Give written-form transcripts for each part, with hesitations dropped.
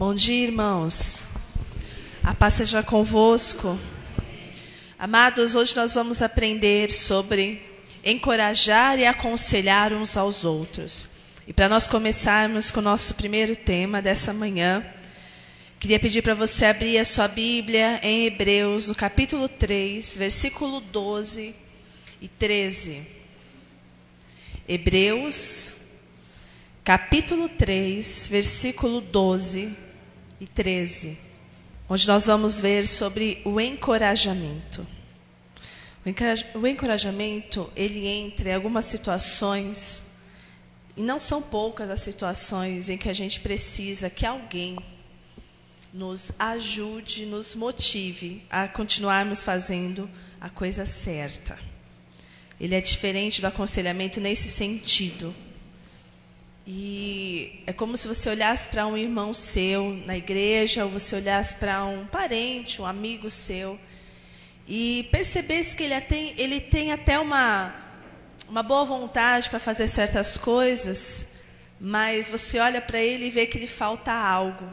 Bom dia, irmãos. A paz seja convosco. Amados, hoje nós vamos aprender sobre encorajar e aconselhar uns aos outros. E para nós começarmos com o nosso primeiro tema dessa manhã, queria pedir para você abrir a sua Bíblia em Hebreus, no capítulo 3, versículo 12 e 13. Hebreus, capítulo 3, versículo 12 e 13, onde nós vamos ver sobre o encorajamento. O encorajamento, ele entra em algumas situações, e não são poucas as situações em que a gente precisa que alguém nos ajude, nos motive a continuarmos fazendo a coisa certa. Ele é diferente do aconselhamento nesse sentido. E é como se você olhasse para um irmão seu na igreja, ou você olhasse para um parente, um amigo seu, e percebesse que ele tem até uma boa vontade para fazer certas coisas, mas você olha para ele e vê que lhe falta algo.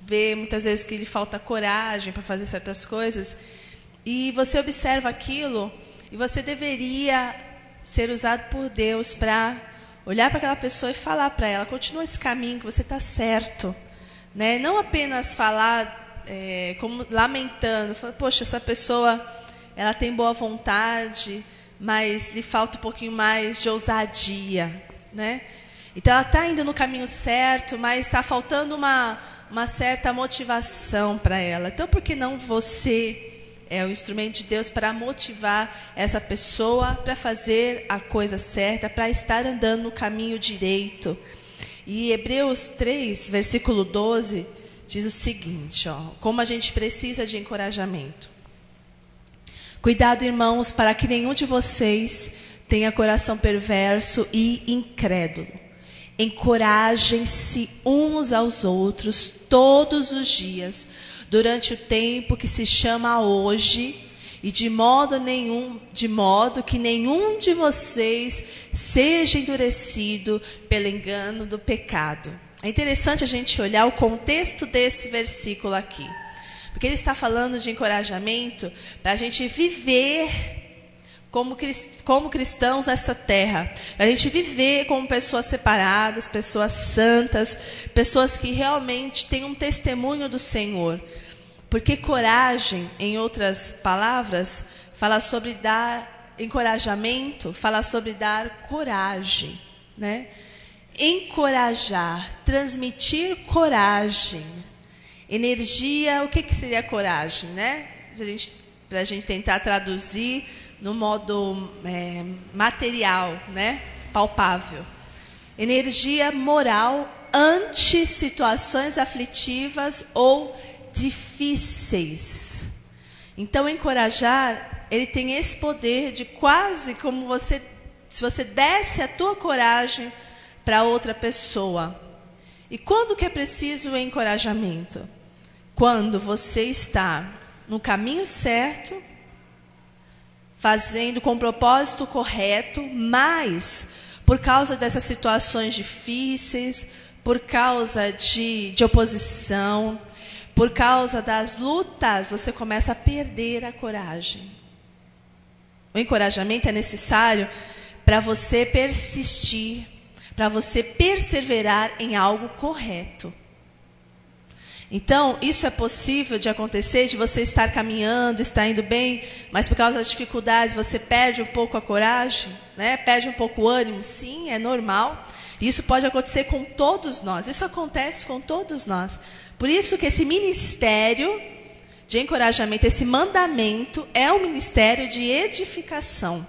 Vê muitas vezes que lhe falta coragem para fazer certas coisas, e você observa aquilo, e você deveria ser usado por Deus para olhar para aquela pessoa e falar para ela: continua esse caminho que você está certo, né? Não apenas falar como lamentando, falar, poxa, essa pessoa ela tem boa vontade, mas lhe falta um pouquinho mais de ousadia, né? Então ela está indo no caminho certo, mas está faltando uma certa motivação para ela. Então por que não você é o instrumento de Deus para motivar essa pessoa para fazer a coisa certa, para estar andando no caminho direito? E Hebreus 3, versículo 12, diz o seguinte, como a gente precisa de encorajamento. Cuidado, irmãos, para que nenhum de vocês tenha coração perverso e incrédulo. Encorajem-se uns aos outros todos os dias, durante o tempo que se chama hoje, e de modo que nenhum de vocês seja endurecido pelo engano do pecado. É interessante a gente olhar o contexto desse versículo aqui, porque ele está falando de encorajamento para a gente viver como cristãos nessa terra, para a gente viver como pessoas separadas, pessoas santas, pessoas que realmente têm um testemunho do Senhor. Porque coragem, em outras palavras, fala sobre dar encorajamento, fala sobre dar coragem, né? Encorajar, transmitir coragem, energia. O que seria coragem, né? Para a gente tentar traduzir no modo material, né? Palpável. Energia moral ante situações aflitivas ou difíceis. Então, encorajar, ele tem esse poder de quase como se você desse a tua coragem para outra pessoa. E quando que é preciso o encorajamento? Quando você está no caminho certo, fazendo com o propósito correto, mas por causa dessas situações difíceis, por causa de oposição, por causa das lutas, você começa a perder a coragem. O encorajamento é necessário para você persistir, para você perseverar em algo correto. Então, isso é possível de acontecer, de você estar caminhando, estar indo bem, mas por causa das dificuldades você perde um pouco a coragem, né? Perde um pouco o ânimo. Sim, é normal. Isso pode acontecer com todos nós. Isso acontece com todos nós. Por isso que esse ministério de encorajamento, esse mandamento, é um ministério de edificação,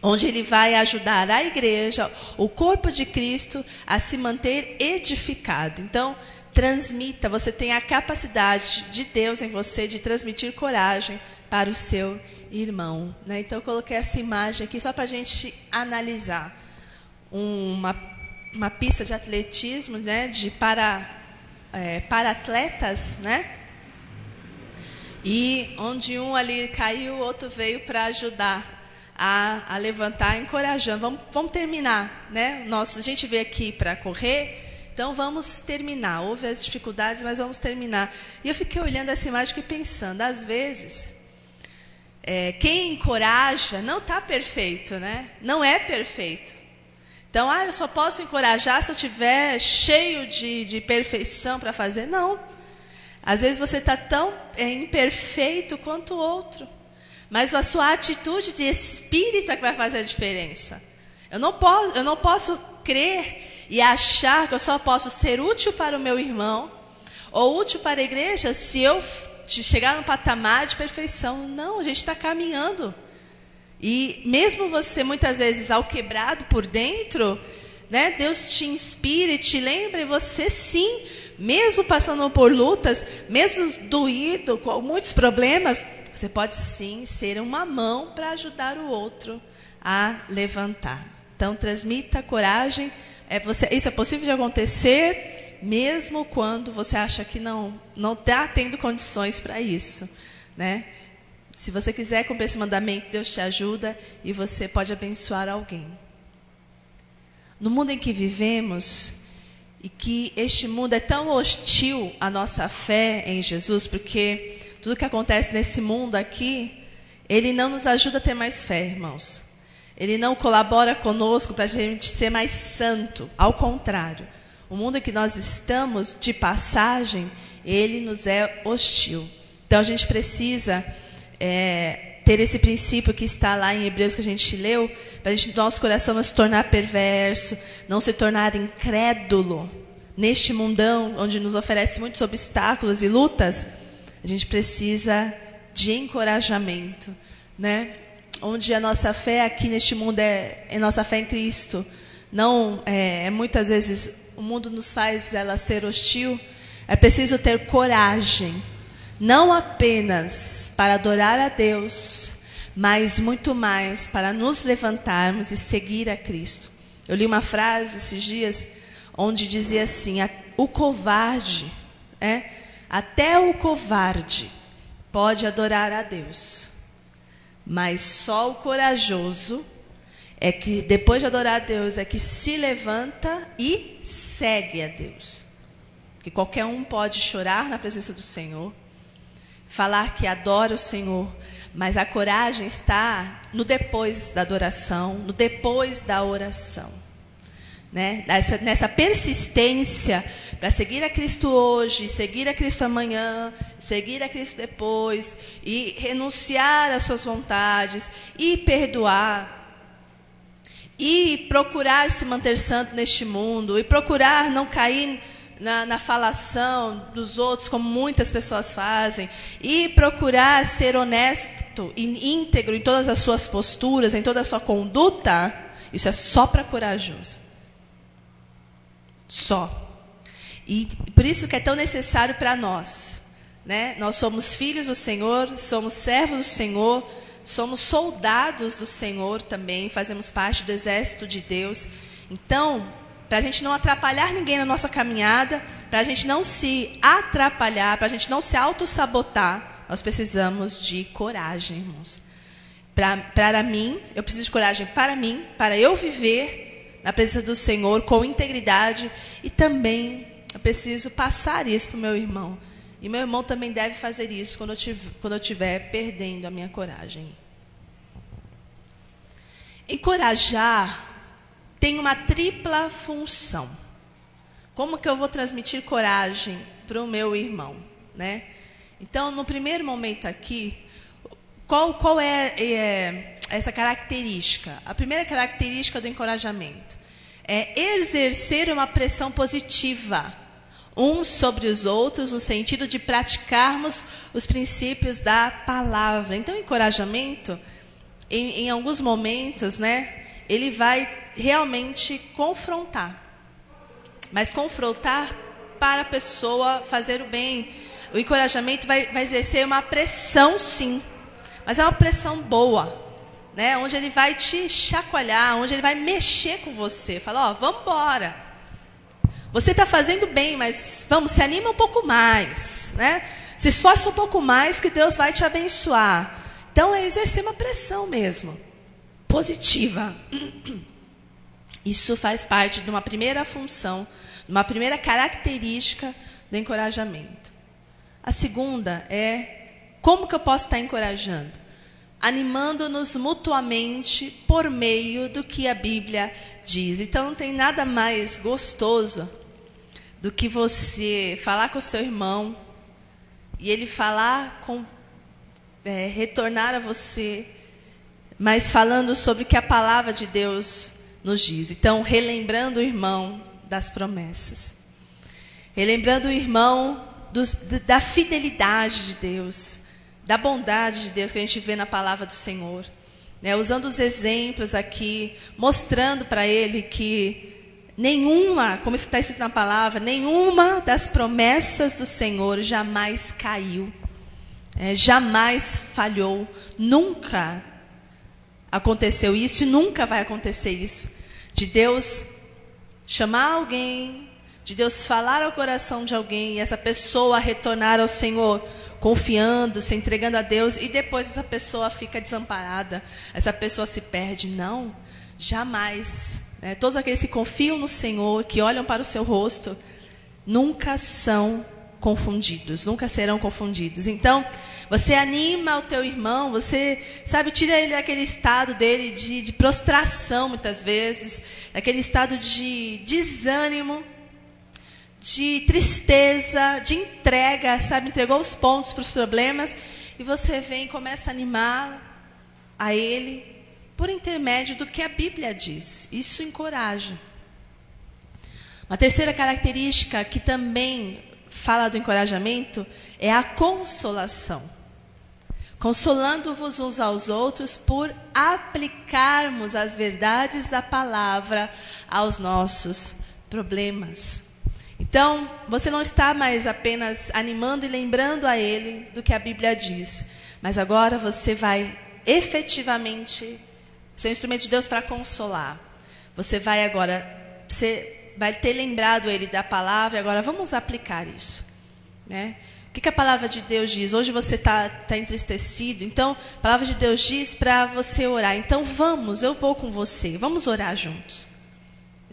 onde ele vai ajudar a igreja, o corpo de Cristo, a se manter edificado. Então, transmita, você tem a capacidade de Deus em você de transmitir coragem para o seu irmão, né? Então, eu coloquei essa imagem aqui só para a gente analisar. Uma pista de atletismo, né? Para atletas, né? E onde um ali caiu, o outro veio para ajudar a levantar, encorajando. Vamos terminar, né? A gente veio aqui para correr, Então vamos terminar. Houve as dificuldades, mas vamos terminar. E eu fiquei olhando essa imagem e pensando, às vezes, quem encoraja não está perfeito, né? Não é perfeito. Então, eu só posso encorajar se eu estiver cheio de perfeição para fazer. Não. Às vezes você está tão imperfeito quanto o outro. Mas a sua atitude de espírito é que vai fazer a diferença. Eu não posso crer e achar que eu só posso ser útil para o meu irmão ou útil para a igreja se eu chegar num patamar de perfeição. Não, a gente está caminhando. E mesmo você, muitas vezes, ao quebrado por dentro, né, Deus te inspira e te lembra, e você sim, mesmo passando por lutas, mesmo doído, com muitos problemas, você pode sim ser uma mão para ajudar o outro a levantar. Então, transmita coragem. Isso é possível de acontecer, mesmo quando você acha que não está tendo condições para isso, né? Se você quiser cumprir esse mandamento, Deus te ajuda e você pode abençoar alguém. No mundo em que vivemos, e que este mundo é tão hostil à nossa fé em Jesus, porque tudo que acontece nesse mundo aqui, ele não nos ajuda a ter mais fé, irmãos. Ele não colabora conosco para a gente ser mais santo. Ao contrário, o mundo em que nós estamos, de passagem, ele nos é hostil. Então a gente precisa ter esse princípio que está lá em Hebreus que a gente leu, para nosso coração não se tornar perverso, não se tornar incrédulo. Neste mundão, onde nos oferece muitos obstáculos e lutas, a gente precisa de encorajamento, né? Onde a nossa fé aqui neste mundo é nossa fé em Cristo. Não muitas vezes o mundo nos faz ela ser hostil. É preciso ter coragem, não apenas para adorar a Deus, mas muito mais para nos levantarmos e seguir a Cristo. Eu li uma frase esses dias onde dizia assim: o covarde, até o covarde pode adorar a Deus, mas só o corajoso é que, depois de adorar a Deus, é que se levanta e segue a Deus. Que qualquer um pode chorar na presença do Senhor, falar que adora o Senhor, mas a coragem está no depois da adoração, no depois da oração, né? Nessa persistência para seguir a Cristo hoje, seguir a Cristo amanhã, seguir a Cristo depois, e renunciar às suas vontades, e perdoar, e procurar se manter santo neste mundo, e procurar não cair na falação dos outros, como muitas pessoas fazem, e procurar ser honesto e íntegro em todas as suas posturas, em toda a sua conduta. Isso é só para corajoso. Só. E por isso que é tão necessário para nós, né? Nós somos filhos do Senhor, somos servos do Senhor, somos soldados do Senhor também, fazemos parte do exército de Deus. Então, para a gente não atrapalhar ninguém na nossa caminhada, para a gente não se atrapalhar, para a gente não se auto-sabotar, nós precisamos de coragem, irmãos. Para mim, eu preciso de coragem para mim, para eu viver na presença do Senhor com integridade, e também eu preciso passar isso para o meu irmão. E meu irmão também deve fazer isso quando eu estiver perdendo a minha coragem. Encorajar tem uma tripla função. Como que eu vou transmitir coragem para o meu irmão, né? Então, no primeiro momento aqui, qual é essa característica? A primeira característica do encorajamento é exercer uma pressão positiva uns sobre os outros, no sentido de praticarmos os princípios da palavra. Então, o encorajamento, em alguns momentos, né, ele vai realmente confrontar. Mas confrontar para a pessoa fazer o bem. O encorajamento vai exercer uma pressão, sim. Mas é uma pressão boa, né? Onde ele vai te chacoalhar, onde ele vai mexer com você. Fala, vamos embora. Você está fazendo bem, mas vamos, se anima um pouco mais, né? Se esforça um pouco mais que Deus vai te abençoar. Então, é exercer uma pressão mesmo, positiva. Isso faz parte de uma primeira função uma primeira característica do encorajamento. A segunda é, como que eu posso estar encorajando? Animando-nos mutuamente por meio do que a Bíblia diz. Então não tem nada mais gostoso do que você falar com o seu irmão e ele retornar a você, mas falando sobre o que a palavra de Deus nos diz. Então, relembrando o irmão das promessas. Relembrando o irmão da fidelidade de Deus, da bondade de Deus que a gente vê na palavra do Senhor. Né? Usando os exemplos aqui, mostrando para ele que nenhuma, como está escrito na palavra, nenhuma das promessas do Senhor jamais caiu. Jamais falhou. Nunca aconteceu isso e nunca vai acontecer isso. De Deus chamar alguém, de Deus falar ao coração de alguém e essa pessoa retornar ao Senhor, confiando, se entregando a Deus, e depois essa pessoa fica desamparada, essa pessoa se perde. Não, jamais. Todos aqueles que confiam no Senhor, que olham para o seu rosto, nunca são confundidos, nunca serão confundidos. Então, você anima o teu irmão, você, tira ele daquele estado dele de prostração, muitas vezes, daquele estado de desânimo, de tristeza, de entrega, entregou os pontos para os problemas, e você vem e começa a animar a ele por intermédio do que a Bíblia diz. Isso encoraja. Uma terceira característica que também fala do encorajamento é a consolação. Consolando-vos uns aos outros por aplicarmos as verdades da palavra aos nossos problemas. Então, você não está mais apenas animando e lembrando a ele do que a Bíblia diz, mas agora você vai efetivamente ser um instrumento de Deus para consolar. Você vai ter lembrado ele da palavra, e agora vamos aplicar isso. Né? O que a palavra de Deus diz? Hoje você está entristecido, então a palavra de Deus diz para você orar. Então eu vou com você, vamos orar juntos.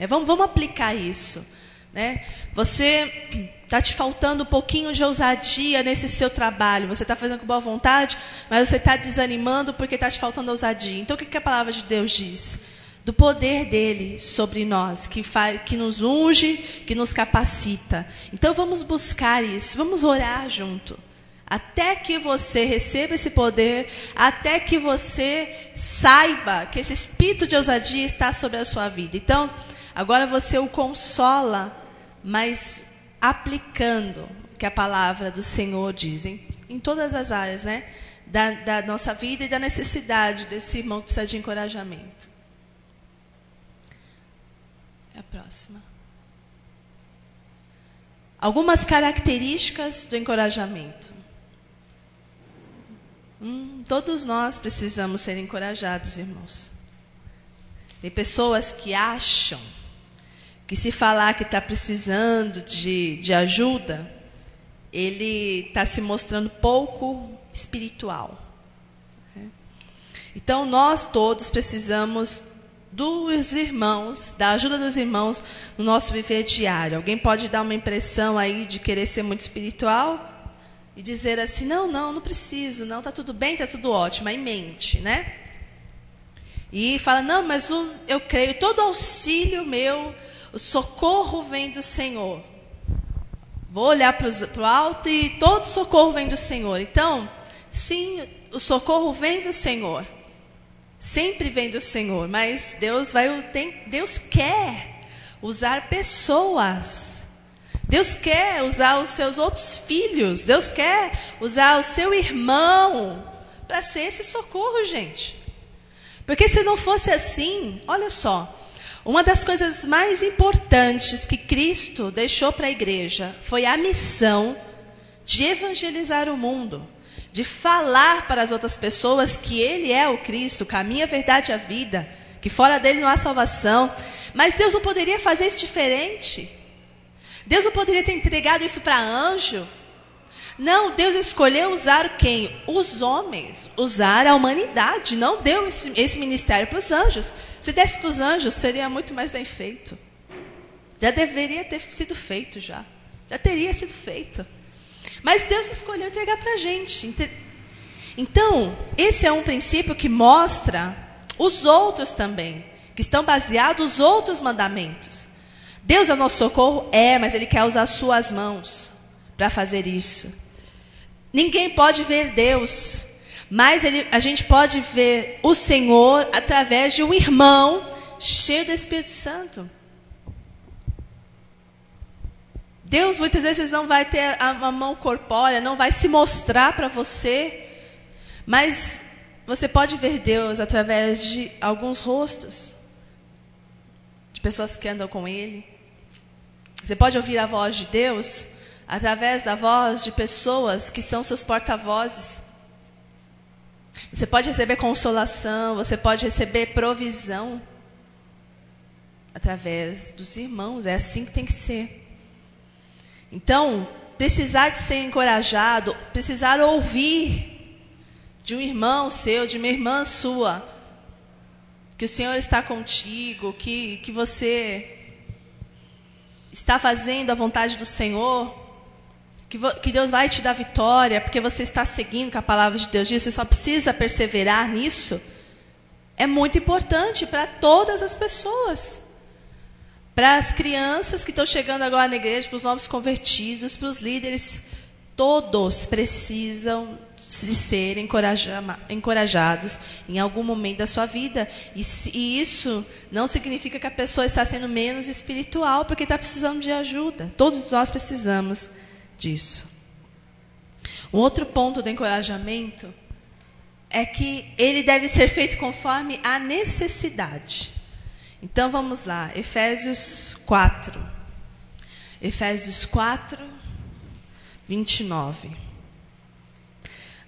Vamos aplicar isso. Né? Você está te faltando um pouquinho de ousadia nesse seu trabalho. Você está fazendo com boa vontade, mas você está desanimando porque está te faltando ousadia. Então o que a palavra de Deus diz? Do poder dele sobre nós, que nos unge, que nos capacita. Então vamos buscar isso, vamos orar junto. Até que você receba esse poder, até que você saiba que esse espírito de ousadia está sobre a sua vida. Então, agora você o consola, mas aplicando o que a palavra do Senhor diz, em todas as áreas, né? Da nossa vida e da necessidade desse irmão que precisa de encorajamento. É a próxima. Algumas características do encorajamento. Todos nós precisamos ser encorajados, irmãos. Tem pessoas que acham que se falar que está precisando de ajuda, ele está se mostrando pouco espiritual. Então, nós todos precisamos dos irmãos, da ajuda dos irmãos no nosso viver diário. Alguém pode dar uma impressão aí de querer ser muito espiritual e dizer assim, não preciso, não, está tudo bem, está tudo ótimo, aí mente, né? E fala, não, mas eu creio, todo auxílio meu, o socorro vem do Senhor. Vou olhar para o alto e todo socorro vem do Senhor. Então, sim, o socorro vem do Senhor. Sempre vem do Senhor, mas Deus quer usar pessoas. Deus quer usar os seus outros filhos. Deus quer usar o seu irmão para ser esse socorro, gente. Porque se não fosse assim, olha só, uma das coisas mais importantes que Cristo deixou para a igreja foi a missão de evangelizar o mundo, de falar para as outras pessoas que Ele é o Cristo, o caminho, a verdade e a vida, que fora dele não há salvação. Mas Deus não poderia fazer isso diferente? Deus não poderia ter entregado isso para anjo? Não, Deus escolheu usar quem? Os homens, usar a humanidade. Não deu esse ministério para os anjos. Se desse para os anjos, seria muito mais bem feito. Já deveria ter sido feito já. Já teria sido feito. Mas Deus escolheu entregar para a gente. Então, esse é um princípio que mostra os outros também, que estão baseados nos outros mandamentos. Deus é o nosso socorro? Mas Ele quer usar as suas mãos para fazer isso. Ninguém pode ver Deus, mas a gente pode ver o Senhor através de um irmão cheio do Espírito Santo. Deus muitas vezes não vai ter uma mão corpórea, não vai se mostrar para você, mas você pode ver Deus através de alguns rostos, de pessoas que andam com Ele. Você pode ouvir a voz de Deus através da voz de pessoas que são seus porta-vozes. Você pode receber consolação, você pode receber provisão através dos irmãos. É assim que tem que ser. Então, precisar de ser encorajado, precisar ouvir de um irmão seu, de uma irmã sua, que o Senhor está contigo, que você está fazendo a vontade do Senhor, que Deus vai te dar vitória, porque você está seguindo o que a palavra de Deus diz, você só precisa perseverar nisso, é muito importante para todas as pessoas. Para as crianças que estão chegando agora na igreja, para os novos convertidos, para os líderes, todos precisam de ser encorajados em algum momento da sua vida. E isso não significa que a pessoa está sendo menos espiritual, porque está precisando de ajuda. Todos nós precisamos disso. Um outro ponto do encorajamento é que ele deve ser feito conforme a necessidade. Então vamos lá, Efésios 4. Efésios 4, 29.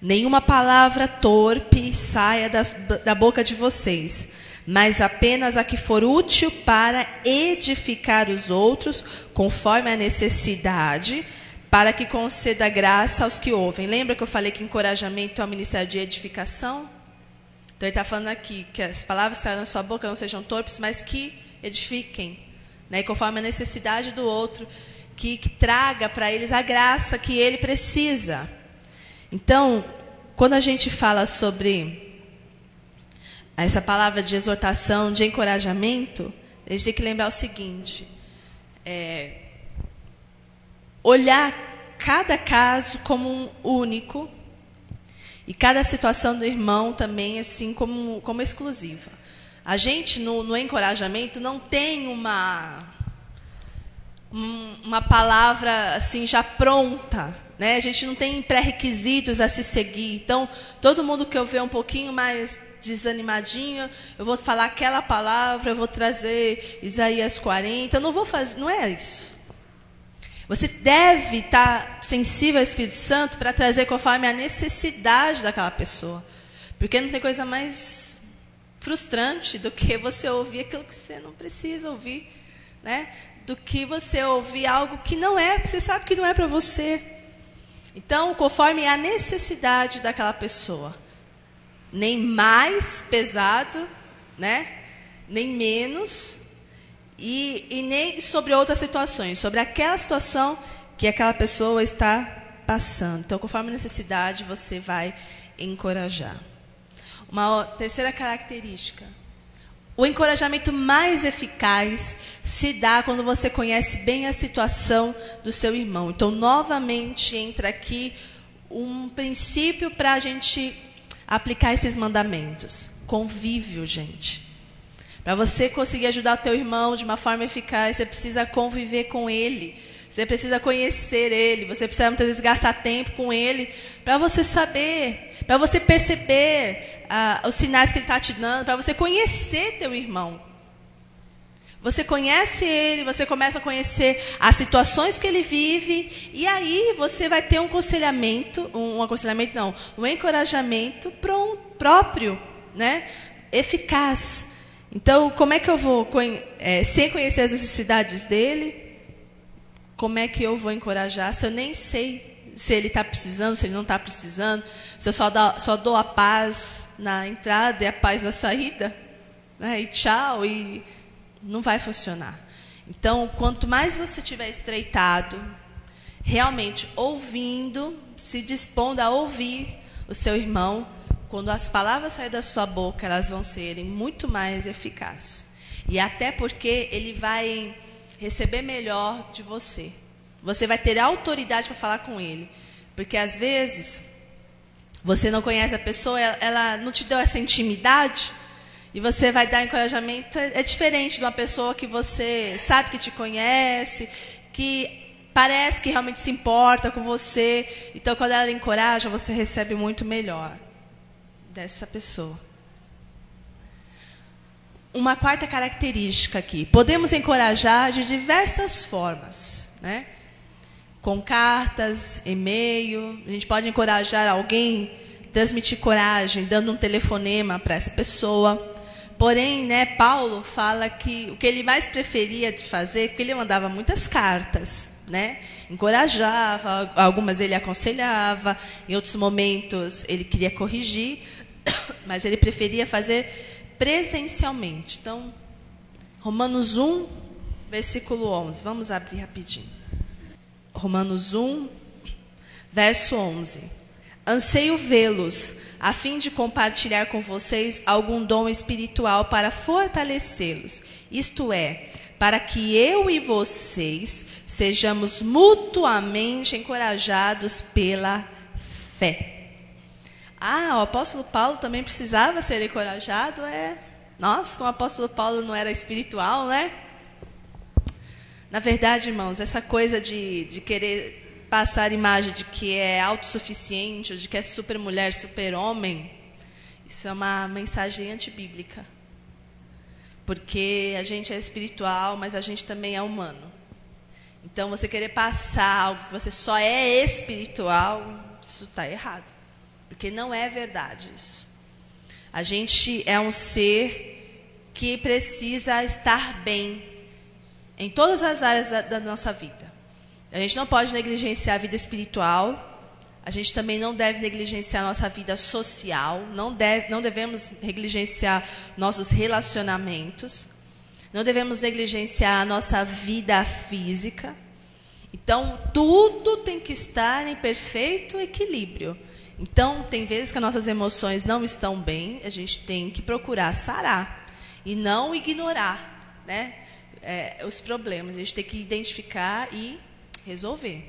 Nenhuma palavra torpe saia da boca de vocês, mas apenas a que for útil para edificar os outros, conforme a necessidade, para que conceda graça aos que ouvem. Lembra que eu falei que encorajamento é um ministério de edificação? Então ele está falando aqui que as palavras que saem da sua boca não sejam torpes, mas que edifiquem, né? E conforme a necessidade do outro, que traga para eles a graça que ele precisa. Então, quando a gente fala sobre essa palavra de exortação, de encorajamento, a gente tem que lembrar o seguinte: olhar cada caso como um único, e cada situação do irmão também assim como exclusiva. A gente no encorajamento não tem uma palavra assim já pronta, né? A gente não tem pré-requisitos a se seguir. Então, todo mundo que eu ver um pouquinho mais desanimadinho, eu vou falar aquela palavra, eu vou trazer Isaías 40, eu não vou fazer, não é isso. Você deve estar sensível ao Espírito Santo para trazer conforme a necessidade daquela pessoa. Porque não tem coisa mais frustrante do que você ouvir aquilo que você não precisa ouvir, né? Do que você ouvir algo que não é, você sabe que não é para você. Então, conforme a necessidade daquela pessoa. Nem mais pesado, né? Nem menos. E nem sobre outras situações, sobre aquela situação que aquela pessoa está passando. Então, conforme a necessidade, você vai encorajar. Uma terceira característica: o encorajamento mais eficaz se dá quando você conhece bem a situação do seu irmão. Então, novamente, entra aqui um princípio para a gente aplicar esses mandamentos. Convívio, gente. Para você conseguir ajudar o teu irmão de uma forma eficaz, você precisa conviver com ele. Você precisa conhecer ele. Você precisa muitas vezes gastar tempo com ele para você saber, para você perceber os sinais que ele está te dando, para você conhecer teu irmão. Você conhece ele, você começa a conhecer as situações que ele vive, e aí você vai ter um encorajamento próprio, né? Eficaz. Então, como é que eu vou, sem conhecer as necessidades dele, como é que eu vou encorajar, se eu nem sei se ele está precisando, se ele não está precisando, se eu só dou a paz na entrada e a paz na saída, né? E tchau, e não vai funcionar. Então, quanto mais você estiver estreitado, realmente ouvindo, se dispondo a ouvir o seu irmão, quando as palavras saírem da sua boca, elas vão serem muito mais eficazes. E até porque ele vai receber melhor de você. Você vai ter autoridade para falar com ele. Porque às vezes você não conhece a pessoa, ela não te deu essa intimidade, e você vai dar encorajamento. É diferente de uma pessoa que você sabe que te conhece, que parece que realmente se importa com você. Então, quando ela encoraja, você recebe muito melhor dessa pessoa. Uma quarta característica aqui. Podemos encorajar de diversas formas, né? Com cartas, e-mail. A gente pode encorajar alguém, transmitir coragem, dando um telefonema para essa pessoa. Porém, né, Paulo fala que o que ele mais preferia de fazer, porque ele mandava muitas cartas, né? Encorajava, algumas ele aconselhava, em outros momentos ele queria corrigir, mas ele preferia fazer presencialmente. Então, Romanos 1, versículo 11. Vamos abrir rapidinho. Romanos 1, verso 11. Anseio vê-los, a fim de compartilhar com vocês algum dom espiritual para fortalecê-los. Isto é, para que eu e vocês sejamos mutuamente encorajados pela fé. Ah, o apóstolo Paulo também precisava ser encorajado? Nossa, como o apóstolo Paulo não era espiritual, né? Na verdade, irmãos, essa coisa de querer passar a imagem de que é autossuficiente, ou de que é super mulher, super homem, isso é uma mensagem antibíblica. Porque a gente é espiritual, mas a gente também é humano. Então, você querer passar algo que você só é espiritual, isso está errado. Porque não é verdade isso. A gente é um ser que precisa estar bem em todas as áreas da nossa vida. A gente não pode negligenciar a vida espiritual. A gente também não deve negligenciar a nossa vida social. Não devemos negligenciar nossos relacionamentos. Não devemos negligenciar a nossa vida física. Então, tudo tem que estar em perfeito equilíbrio. Então, tem vezes que as nossas emoções não estão bem. A gente tem que procurar sarar e não ignorar, né, os problemas. A gente tem que identificar e resolver.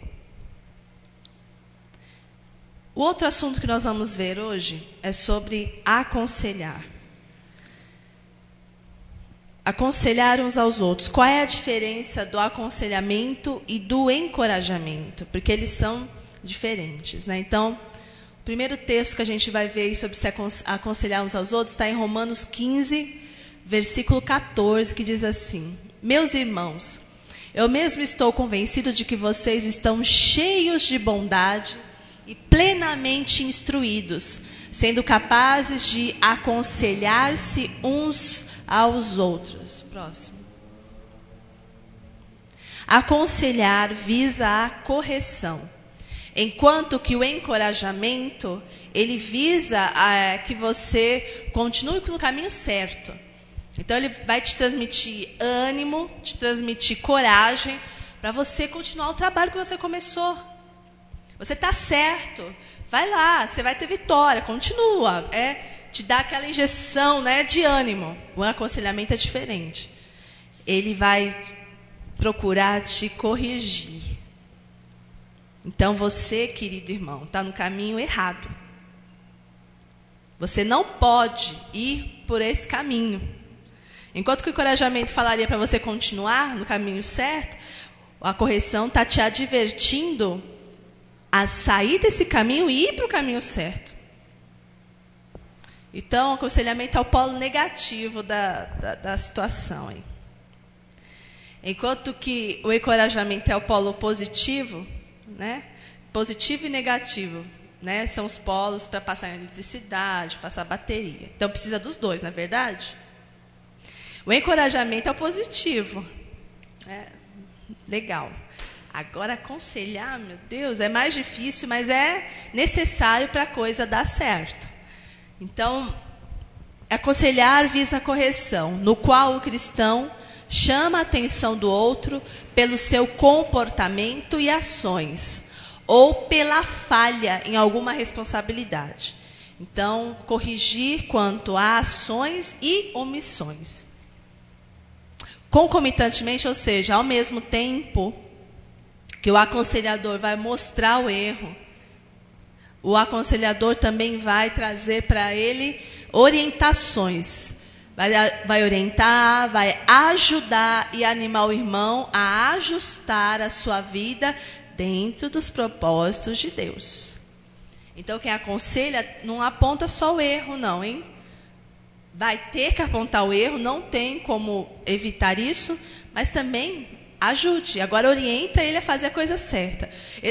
O outro assunto que nós vamos ver hoje é sobre aconselhar. Aconselhar uns aos outros. Qual é a diferença do aconselhamento e do encorajamento? Porque eles são diferentes, né? Então, o primeiro texto que a gente vai ver sobre se aconselhar uns aos outros está em Romanos 15, versículo 14, que diz assim: Meus irmãos, eu mesmo estou convencido de que vocês estão cheios de bondade e plenamente instruídos, sendo capazes de aconselhar-se uns aos outros. Próximo. Aconselhar visa a correção, enquanto que o encorajamento, ele visa que você continue no caminho certo. Então, ele vai te transmitir ânimo, te transmitir coragem, para você continuar o trabalho que você começou. Você está certo, vai lá, você vai ter vitória, continua. Te dá aquela injeção, né, de ânimo. O aconselhamento é diferente. Ele vai procurar te corrigir. Então, você, querido irmão, está no caminho errado. Você não pode ir por esse caminho. Enquanto que o encorajamento falaria para você continuar no caminho certo, a correção está te advertindo a sair desse caminho e ir para o caminho certo. Então, o aconselhamento é o polo negativo da situação. Hein? Enquanto que o encorajamento é o polo positivo, né? Positivo e negativo, né? São os polos para passar eletricidade, passar bateria. Então, precisa dos dois, não é verdade? O encorajamento é o positivo. Legal. Agora, aconselhar, meu Deus, é mais difícil, mas é necessário para a coisa dar certo. Então, aconselhar visa a correção, no qual o cristão chama a atenção do outro pelo seu comportamento e ações, ou pela falha em alguma responsabilidade. Então, corrigir quanto a ações e omissões. Concomitantemente, ou seja, ao mesmo tempo que o aconselhador vai mostrar o erro, o aconselhador também vai trazer para ele orientações. Vai orientar, vai ajudar e animar o irmão a ajustar a sua vida dentro dos propósitos de Deus. Então, quem aconselha não aponta só o erro, não, hein? Vai ter que apontar o erro, não tem como evitar isso, mas também ajude. Agora, orienta ele a fazer a coisa certa.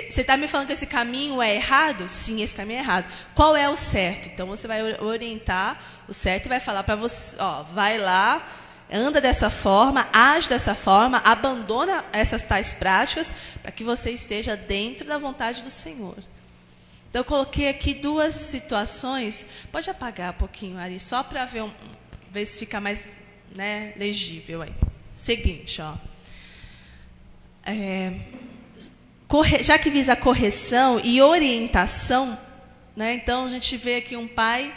Você está me falando que esse caminho é errado? Sim, esse caminho é errado. Qual é o certo? Então, você vai orientar o certo e vai falar para você, ó, vai lá, anda dessa forma, age dessa forma, abandona essas tais práticas para que você esteja dentro da vontade do Senhor. Então, eu coloquei aqui duas situações. Pode apagar um pouquinho, Ari, só para ver se fica mais, né, legível aí. Seguinte, ó. Já que visa correção e orientação, né, então a gente vê aqui um pai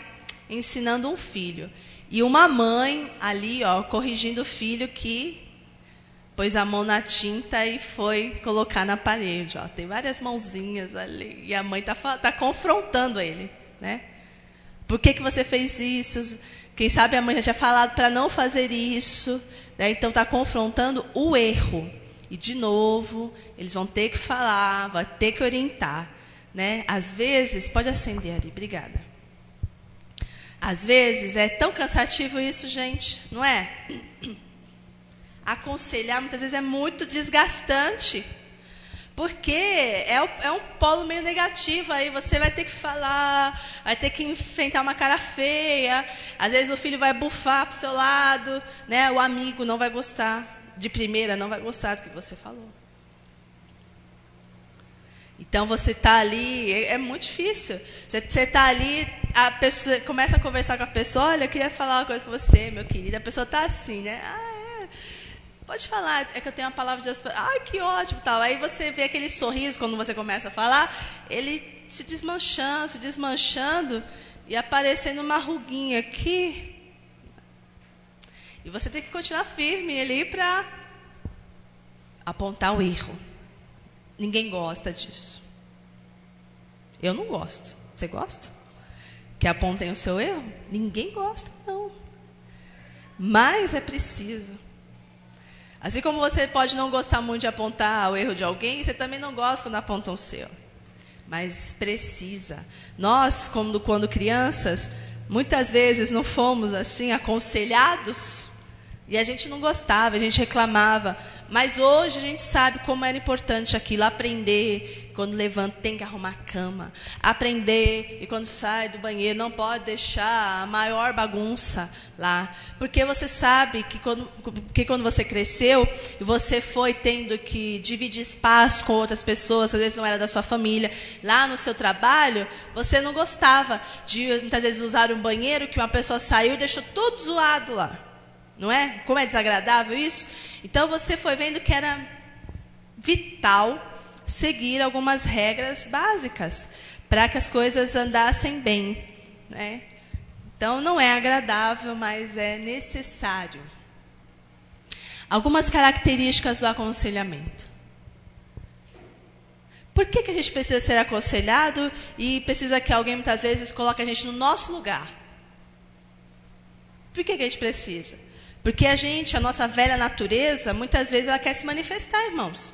ensinando um filho. E uma mãe ali, ó, corrigindo o filho que pôs a mão na tinta e foi colocar na parede. Ó. Tem várias mãozinhas ali. E a mãe está confrontando ele. Né? Por que você fez isso? Quem sabe a mãe já tinha falado para não fazer isso. Né? Então, está confrontando o erro. E, de novo, eles vão ter que falar, vão ter que orientar. Né? Às vezes, pode acender ali, obrigada. Às vezes, é tão cansativo isso, gente, não é? Aconselhar, muitas vezes, é muito desgastante. Porque é um polo meio negativo. Aí você vai ter que falar, vai ter que enfrentar uma cara feia. Às vezes o filho vai bufar para o seu lado. Né? O amigo não vai gostar. De primeira, não vai gostar do que você falou. Então, você está ali, é muito difícil. Você está ali, a pessoa começa a conversar com a pessoa. Olha, eu queria falar uma coisa com você, meu querido. A pessoa está assim, né? Pode falar, é que eu tenho uma palavra de Deus. Ai, que ótimo, tal. Aí você vê aquele sorriso quando você começa a falar, ele se desmanchando e aparecendo uma ruguinha aqui. E você tem que continuar firme ali para apontar o erro. Ninguém gosta disso. Eu não gosto. Você gosta? Que apontem o seu erro? Ninguém gosta, não. Mas é preciso. Assim como você pode não gostar muito de apontar o erro de alguém, você também não gosta quando apontam o seu. Mas precisa. Nós, quando crianças, muitas vezes não fomos assim aconselhados e a gente não gostava, a gente reclamava. Mas hoje a gente sabe como era importante aquilo, aprender. Quando levanta tem que arrumar a cama. Aprender, e quando sai do banheiro não pode deixar a maior bagunça lá. Porque você sabe que quando você cresceu e você foi tendo que dividir espaço com outras pessoas, às vezes não era da sua família, lá no seu trabalho, você não gostava de, muitas vezes, usar um banheiro que uma pessoa saiu e deixou tudo zoado lá. Não é? Como é desagradável isso? Então, você foi vendo que era vital seguir algumas regras básicas para que as coisas andassem bem. Né? Então, não é agradável, mas é necessário. Algumas características do aconselhamento. Por que a gente precisa ser aconselhado e precisa que alguém, muitas vezes, coloque a gente no nosso lugar? Por que a gente precisa? Porque a nossa velha natureza, muitas vezes ela quer se manifestar, irmãos.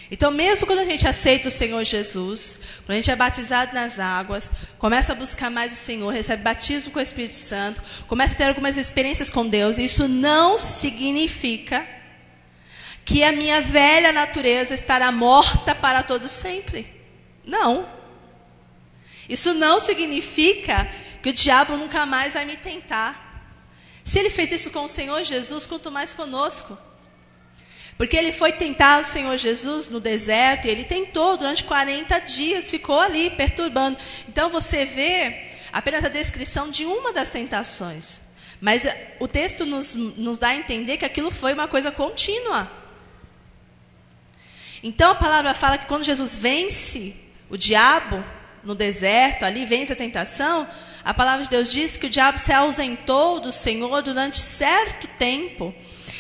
Então, mesmo quando a gente aceita o Senhor Jesus, quando a gente é batizado nas águas, começa a buscar mais o Senhor, recebe batismo com o Espírito Santo, começa a ter algumas experiências com Deus, isso não significa que a minha velha natureza estará morta para todo sempre. Não. Isso não significa que o diabo nunca mais vai me tentar. Se ele fez isso com o Senhor Jesus, quanto mais conosco. Porque ele foi tentar o Senhor Jesus no deserto, e ele tentou durante 40 dias, ficou ali perturbando. Então você vê apenas a descrição de uma das tentações. Mas o texto nos dá a entender que aquilo foi uma coisa contínua. Então a palavra fala que quando Jesus vence o diabo no deserto, ali vence a tentação, a palavra de Deus diz que o diabo se ausentou do Senhor durante certo tempo.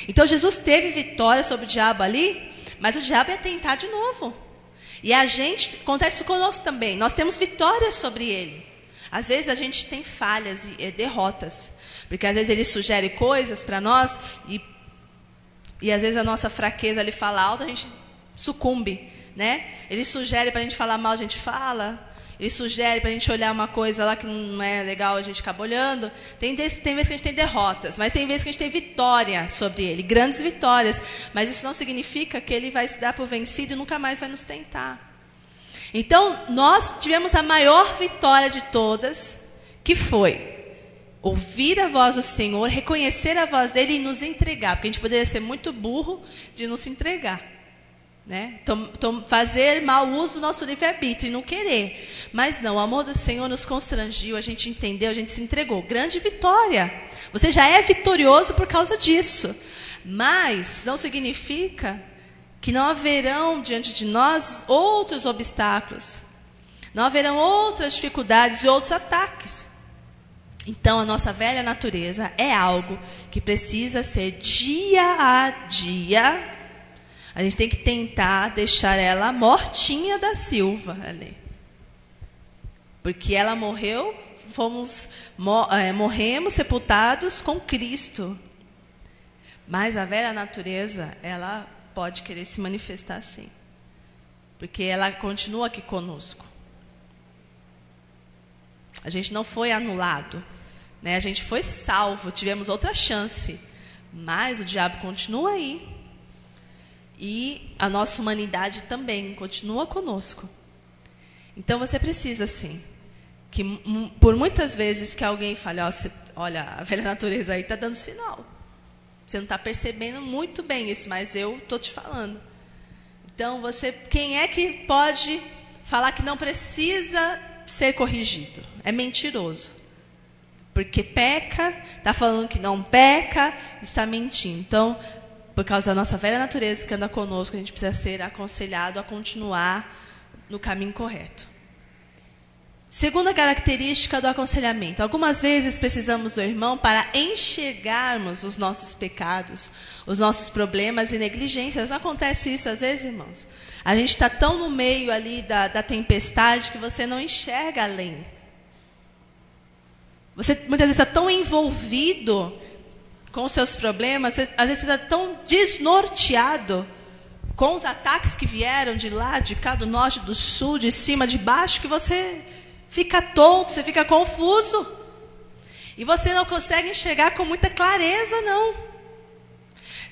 Então Jesus teve vitória sobre o diabo ali, mas o diabo ia tentar de novo. E acontece conosco também, nós temos vitória sobre ele. Às vezes a gente tem falhas e derrotas, porque às vezes ele sugere coisas para nós e às vezes a nossa fraqueza ali fala alto, a gente sucumbe, né? Ele sugere para a gente falar mal, a gente fala. Ele sugere para a gente olhar uma coisa lá que não é legal, a gente acaba olhando. Tem vezes que a gente tem derrotas, mas tem vezes que a gente tem vitória sobre ele, grandes vitórias. Mas isso não significa que ele vai se dar por vencido e nunca mais vai nos tentar. Então, nós tivemos a maior vitória de todas, que foi ouvir a voz do Senhor, reconhecer a voz dele e nos entregar. Porque a gente poderia ser muito burro de não se entregar. Né? Fazer mau uso do nosso livre-arbítrio e não querer. Mas não, o amor do Senhor nos constrangiu, a gente entendeu, a gente se entregou. Grande vitória. Você já é vitorioso por causa disso. Mas não significa que não haverão diante de nós outros obstáculos. Não haverão outras dificuldades e outros ataques. Então a nossa velha natureza é algo que precisa ser dia a dia. A gente tem que tentar deixar ela mortinha da Silva ali. Porque ela morreu, morremos sepultados com Cristo. Mas a velha natureza, ela pode querer se manifestar assim. Porque ela continua aqui conosco. A gente não foi anulado, né? A gente foi salvo, tivemos outra chance. Mas o diabo continua aí. E a nossa humanidade também continua conosco. Então você precisa, sim, que por muitas vezes que alguém fale, olha, a velha natureza aí está dando sinal. Você não está percebendo muito bem isso, mas eu estou te falando. Então, quem é que pode falar que não precisa ser corrigido? É mentiroso. Porque peca, está falando que não peca, está mentindo. Então, por causa da nossa velha natureza que anda conosco, a gente precisa ser aconselhado a continuar no caminho correto. Segunda característica do aconselhamento. Algumas vezes precisamos do irmão para enxergarmos os nossos pecados, os nossos problemas e negligências. Não acontece isso às vezes, irmãos? A gente está tão no meio ali da tempestade que você não enxerga além. Você muitas vezes está tão envolvido com os seus problemas, às vezes você está tão desnorteado com os ataques que vieram de lá, de cá, do norte, do sul, de cima, de baixo, que você fica tonto, você fica confuso. E você não consegue enxergar com muita clareza, não.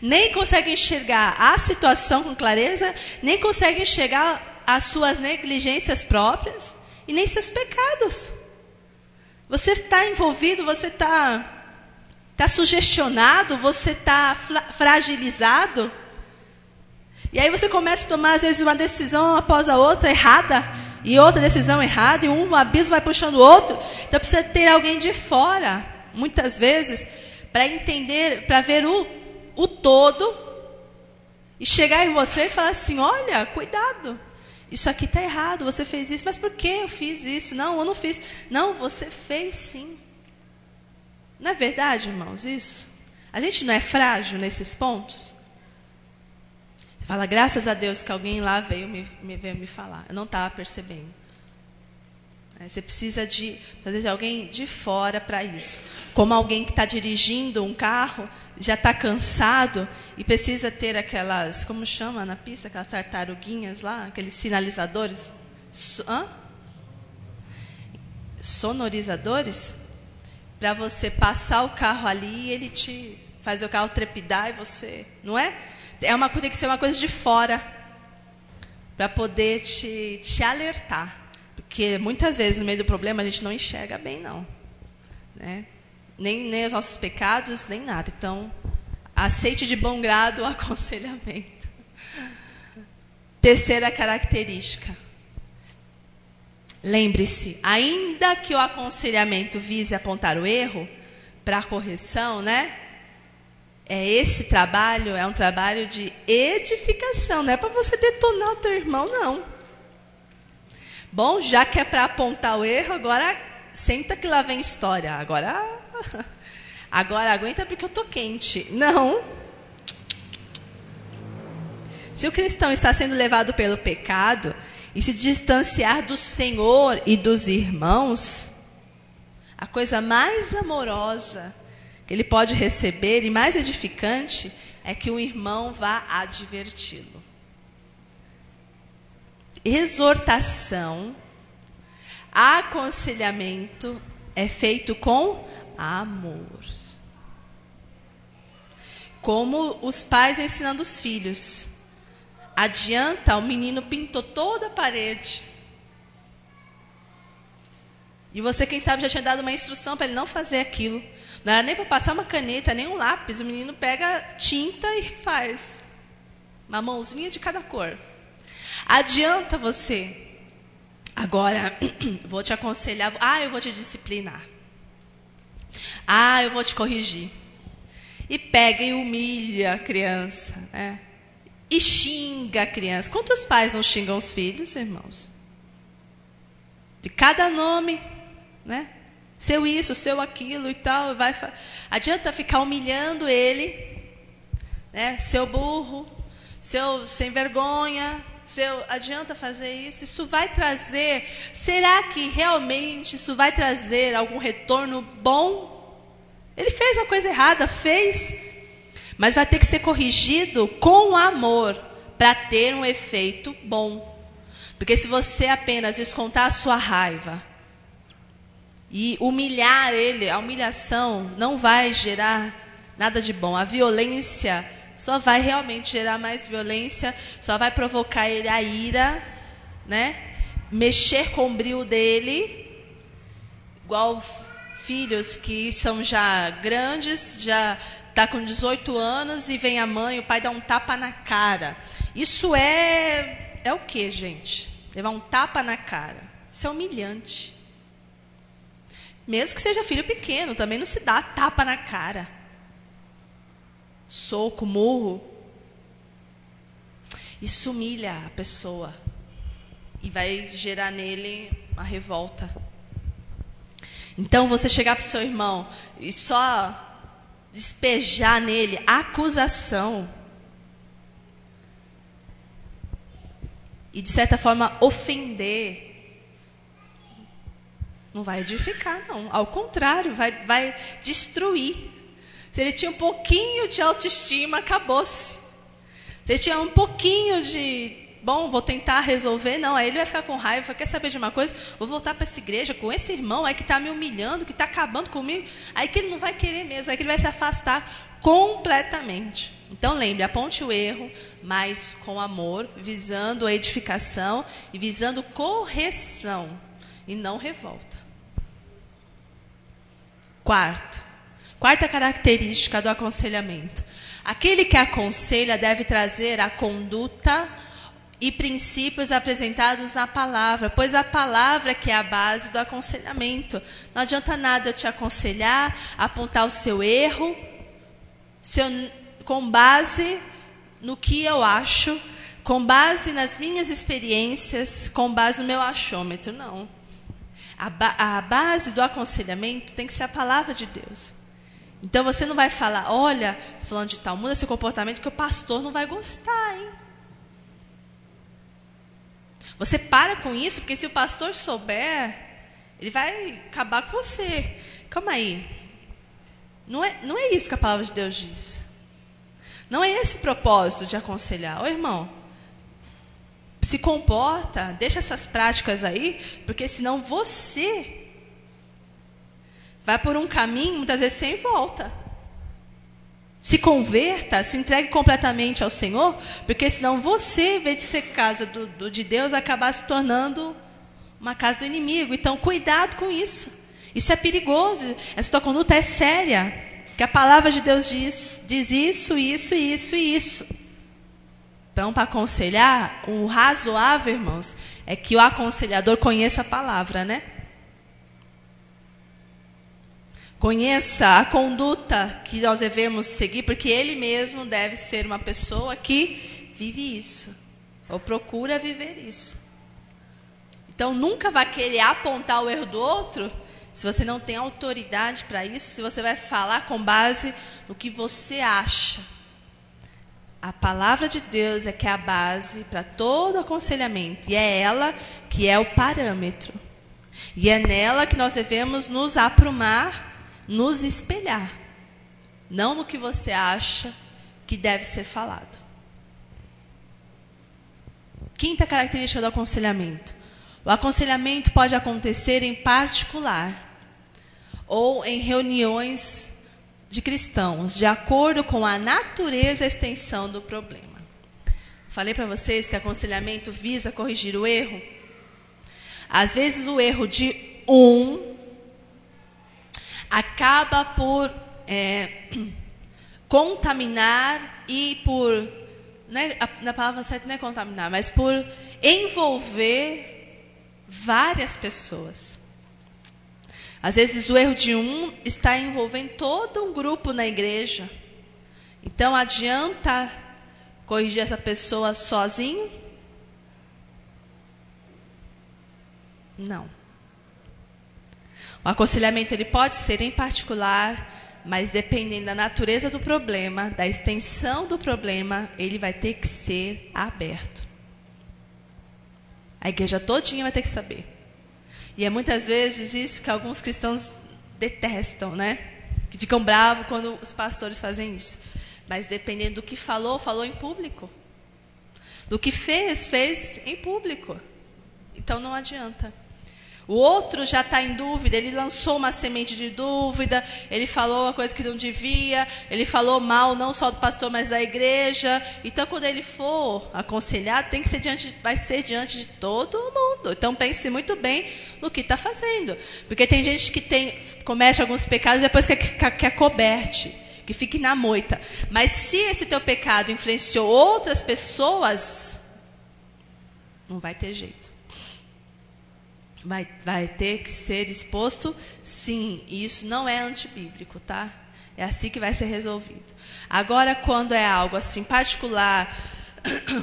Nem consegue enxergar a situação com clareza, nem consegue enxergar as suas negligências próprias e nem seus pecados. Você está envolvido, você está sugestionado, você está fragilizado. E aí você começa a tomar, às vezes, uma decisão após a outra errada, e outra decisão errada, e um abismo vai puxando o outro. Então precisa ter alguém de fora, muitas vezes, para entender, para ver o todo, e chegar em você e falar assim, olha, cuidado, isso aqui está errado, você fez isso, mas por que eu fiz isso? Não, eu não fiz. Não, você fez sim. Não é verdade, irmãos, isso? A gente não é frágil nesses pontos? Você fala, graças a Deus que alguém lá veio me falar. Eu não estava percebendo. Você precisa de alguém de fora para isso. Como alguém que está dirigindo um carro, já está cansado e precisa ter aquelas, como chama na pista, aquelas tartaruguinhas lá, aqueles sinalizadores. Sonorizadores? Para você passar o carro ali e ele te fazer o carro trepidar e você, não é? Tem que ser uma coisa de fora para poder te alertar. Porque muitas vezes no meio do problema a gente não enxerga bem, não. Né? Nem os nossos pecados, nem nada. Então, aceite de bom grado o aconselhamento. Terceira característica. Lembre-se, ainda que o aconselhamento vise apontar o erro, para a correção, né? Esse trabalho é um trabalho de edificação, não é para você detonar o teu irmão, não. Bom, já que é para apontar o erro, agora senta que lá vem história. Agora aguenta porque eu tô quente. Não. Se o cristão está sendo levado pelo pecado e se distanciar do Senhor e dos irmãos, a coisa mais amorosa que ele pode receber e mais edificante é que o irmão vá adverti-lo. Exortação, aconselhamento é feito com amor. Como os pais ensinando os filhos. Adianta, o menino pintou toda a parede. E você, quem sabe, já tinha dado uma instrução para ele não fazer aquilo. Não era nem para passar uma caneta, nem um lápis. O menino pega tinta e faz. Uma mãozinha de cada cor. Adianta você. Agora, vou te aconselhar. Eu vou te disciplinar. Eu vou te corrigir. E pega e humilha a criança. E xinga a criança. Quantos pais não xingam os filhos, irmãos? De cada nome, né? Seu isso, seu aquilo e tal. Adianta ficar humilhando ele, né? Seu burro, seu sem vergonha, adianta fazer isso? Isso vai trazer, será que realmente isso vai trazer algum retorno bom? Ele fez a coisa errada, fez, mas vai ter que ser corrigido com amor para ter um efeito bom. Porque se você apenas descontar a sua raiva e humilhar ele, a humilhação não vai gerar nada de bom. A violência só vai realmente gerar mais violência, só vai provocar ele a ira, né? Mexer com o brio dele, igual filhos que são já grandes, já está com 18 anos e vem a mãe, o pai dá um tapa na cara. Isso é o que, gente? Levar um tapa na cara. Isso é humilhante. Mesmo que seja filho pequeno, também não se dá tapa na cara. Soco, murro. Isso humilha a pessoa. E vai gerar nele uma revolta. Então, você chegar para o seu irmão e só despejar nele acusação e, de certa forma, ofender, não vai edificar, não. Ao contrário, vai destruir. Se ele tinha um pouquinho de autoestima, acabou-se. Se ele tinha um pouquinho de, vou tentar resolver, não, aí ele vai ficar com raiva, quer saber de uma coisa? Vou voltar para essa igreja com esse irmão aí que está me humilhando, que está acabando comigo, aí que ele não vai querer mesmo, aí que ele vai se afastar completamente. Então lembre, aponte o erro, mas com amor, visando a edificação e visando correção e não revolta. Quarta característica do aconselhamento. Aquele que aconselha deve trazer a conduta e princípios apresentados na palavra, pois a palavra que é a base do aconselhamento. Não adianta nada eu te aconselhar, apontar o seu erro, com base no que eu acho, com base nas minhas experiências, com base no meu achômetro. Não. A base do aconselhamento tem que ser a palavra de Deus. Então você não vai falar, olha, fulano de tal, muda seu comportamento que o pastor não vai gostar, hein? Você para com isso, porque se o pastor souber, ele vai acabar com você. Calma aí. Não é isso que a palavra de Deus diz. Não é esse o propósito de aconselhar. Ô irmão, se comporta, deixa essas práticas aí, porque senão você vai por um caminho, muitas vezes, sem volta. Se converta, se entregue completamente ao Senhor, porque senão você, em vez de ser casa de Deus, acabar se tornando uma casa do inimigo. Então, cuidado com isso. Isso é perigoso. Essa tua conduta é séria. Que a palavra de Deus diz isso, isso, isso e isso. Então, para aconselhar, o razoável, irmãos, é que o aconselhador conheça a palavra, né? Conheça a conduta que nós devemos seguir, porque ele mesmo deve ser uma pessoa que vive isso, ou procura viver isso. Então, nunca vai querer apontar o erro do outro se você não tem autoridade para isso, se você vai falar com base no que você acha. A palavra de Deus é que é a base para todo aconselhamento, e é ela que é o parâmetro. E é nela que nós devemos nos aprumar, nos espelhar, não no que você acha que deve ser falado. Quinta característica do aconselhamento. O aconselhamento pode acontecer em particular ou em reuniões de cristãos, de acordo com a natureza e a extensão do problema. Falei para vocês que aconselhamento visa corrigir o erro. Às vezes o erro de acaba por contaminar e por, né, na palavra certa não é contaminar, mas por envolver várias pessoas. Às vezes o erro de está envolvendo todo um grupo na igreja. Então adianta corrigir essa pessoa sozinho? Não. O aconselhamento ele pode ser em particular, mas dependendo da natureza do problema, da extensão do problema, ele vai ter que ser aberto. A igreja todinha vai ter que saber. E é muitas vezes isso que alguns cristãos detestam, né? Que ficam bravos quando os pastores fazem isso. Mas dependendo do que falou, falou em público. Do que fez em público. Então não adianta. O outro já está em dúvida, ele lançou uma semente de dúvida, ele falou uma coisa que não devia, ele falou mal não só do pastor, mas da igreja. Então, quando ele for aconselhado, vai ser diante de todo mundo. Então, pense muito bem no que está fazendo. Porque tem gente que comete alguns pecados e depois que acoberte, que fique na moita. Mas se esse teu pecado influenciou outras pessoas, não vai ter jeito. Vai ter que ser exposto, sim. E isso não é antibíblico, tá? É assim que vai ser resolvido. Agora, quando é algo assim particular,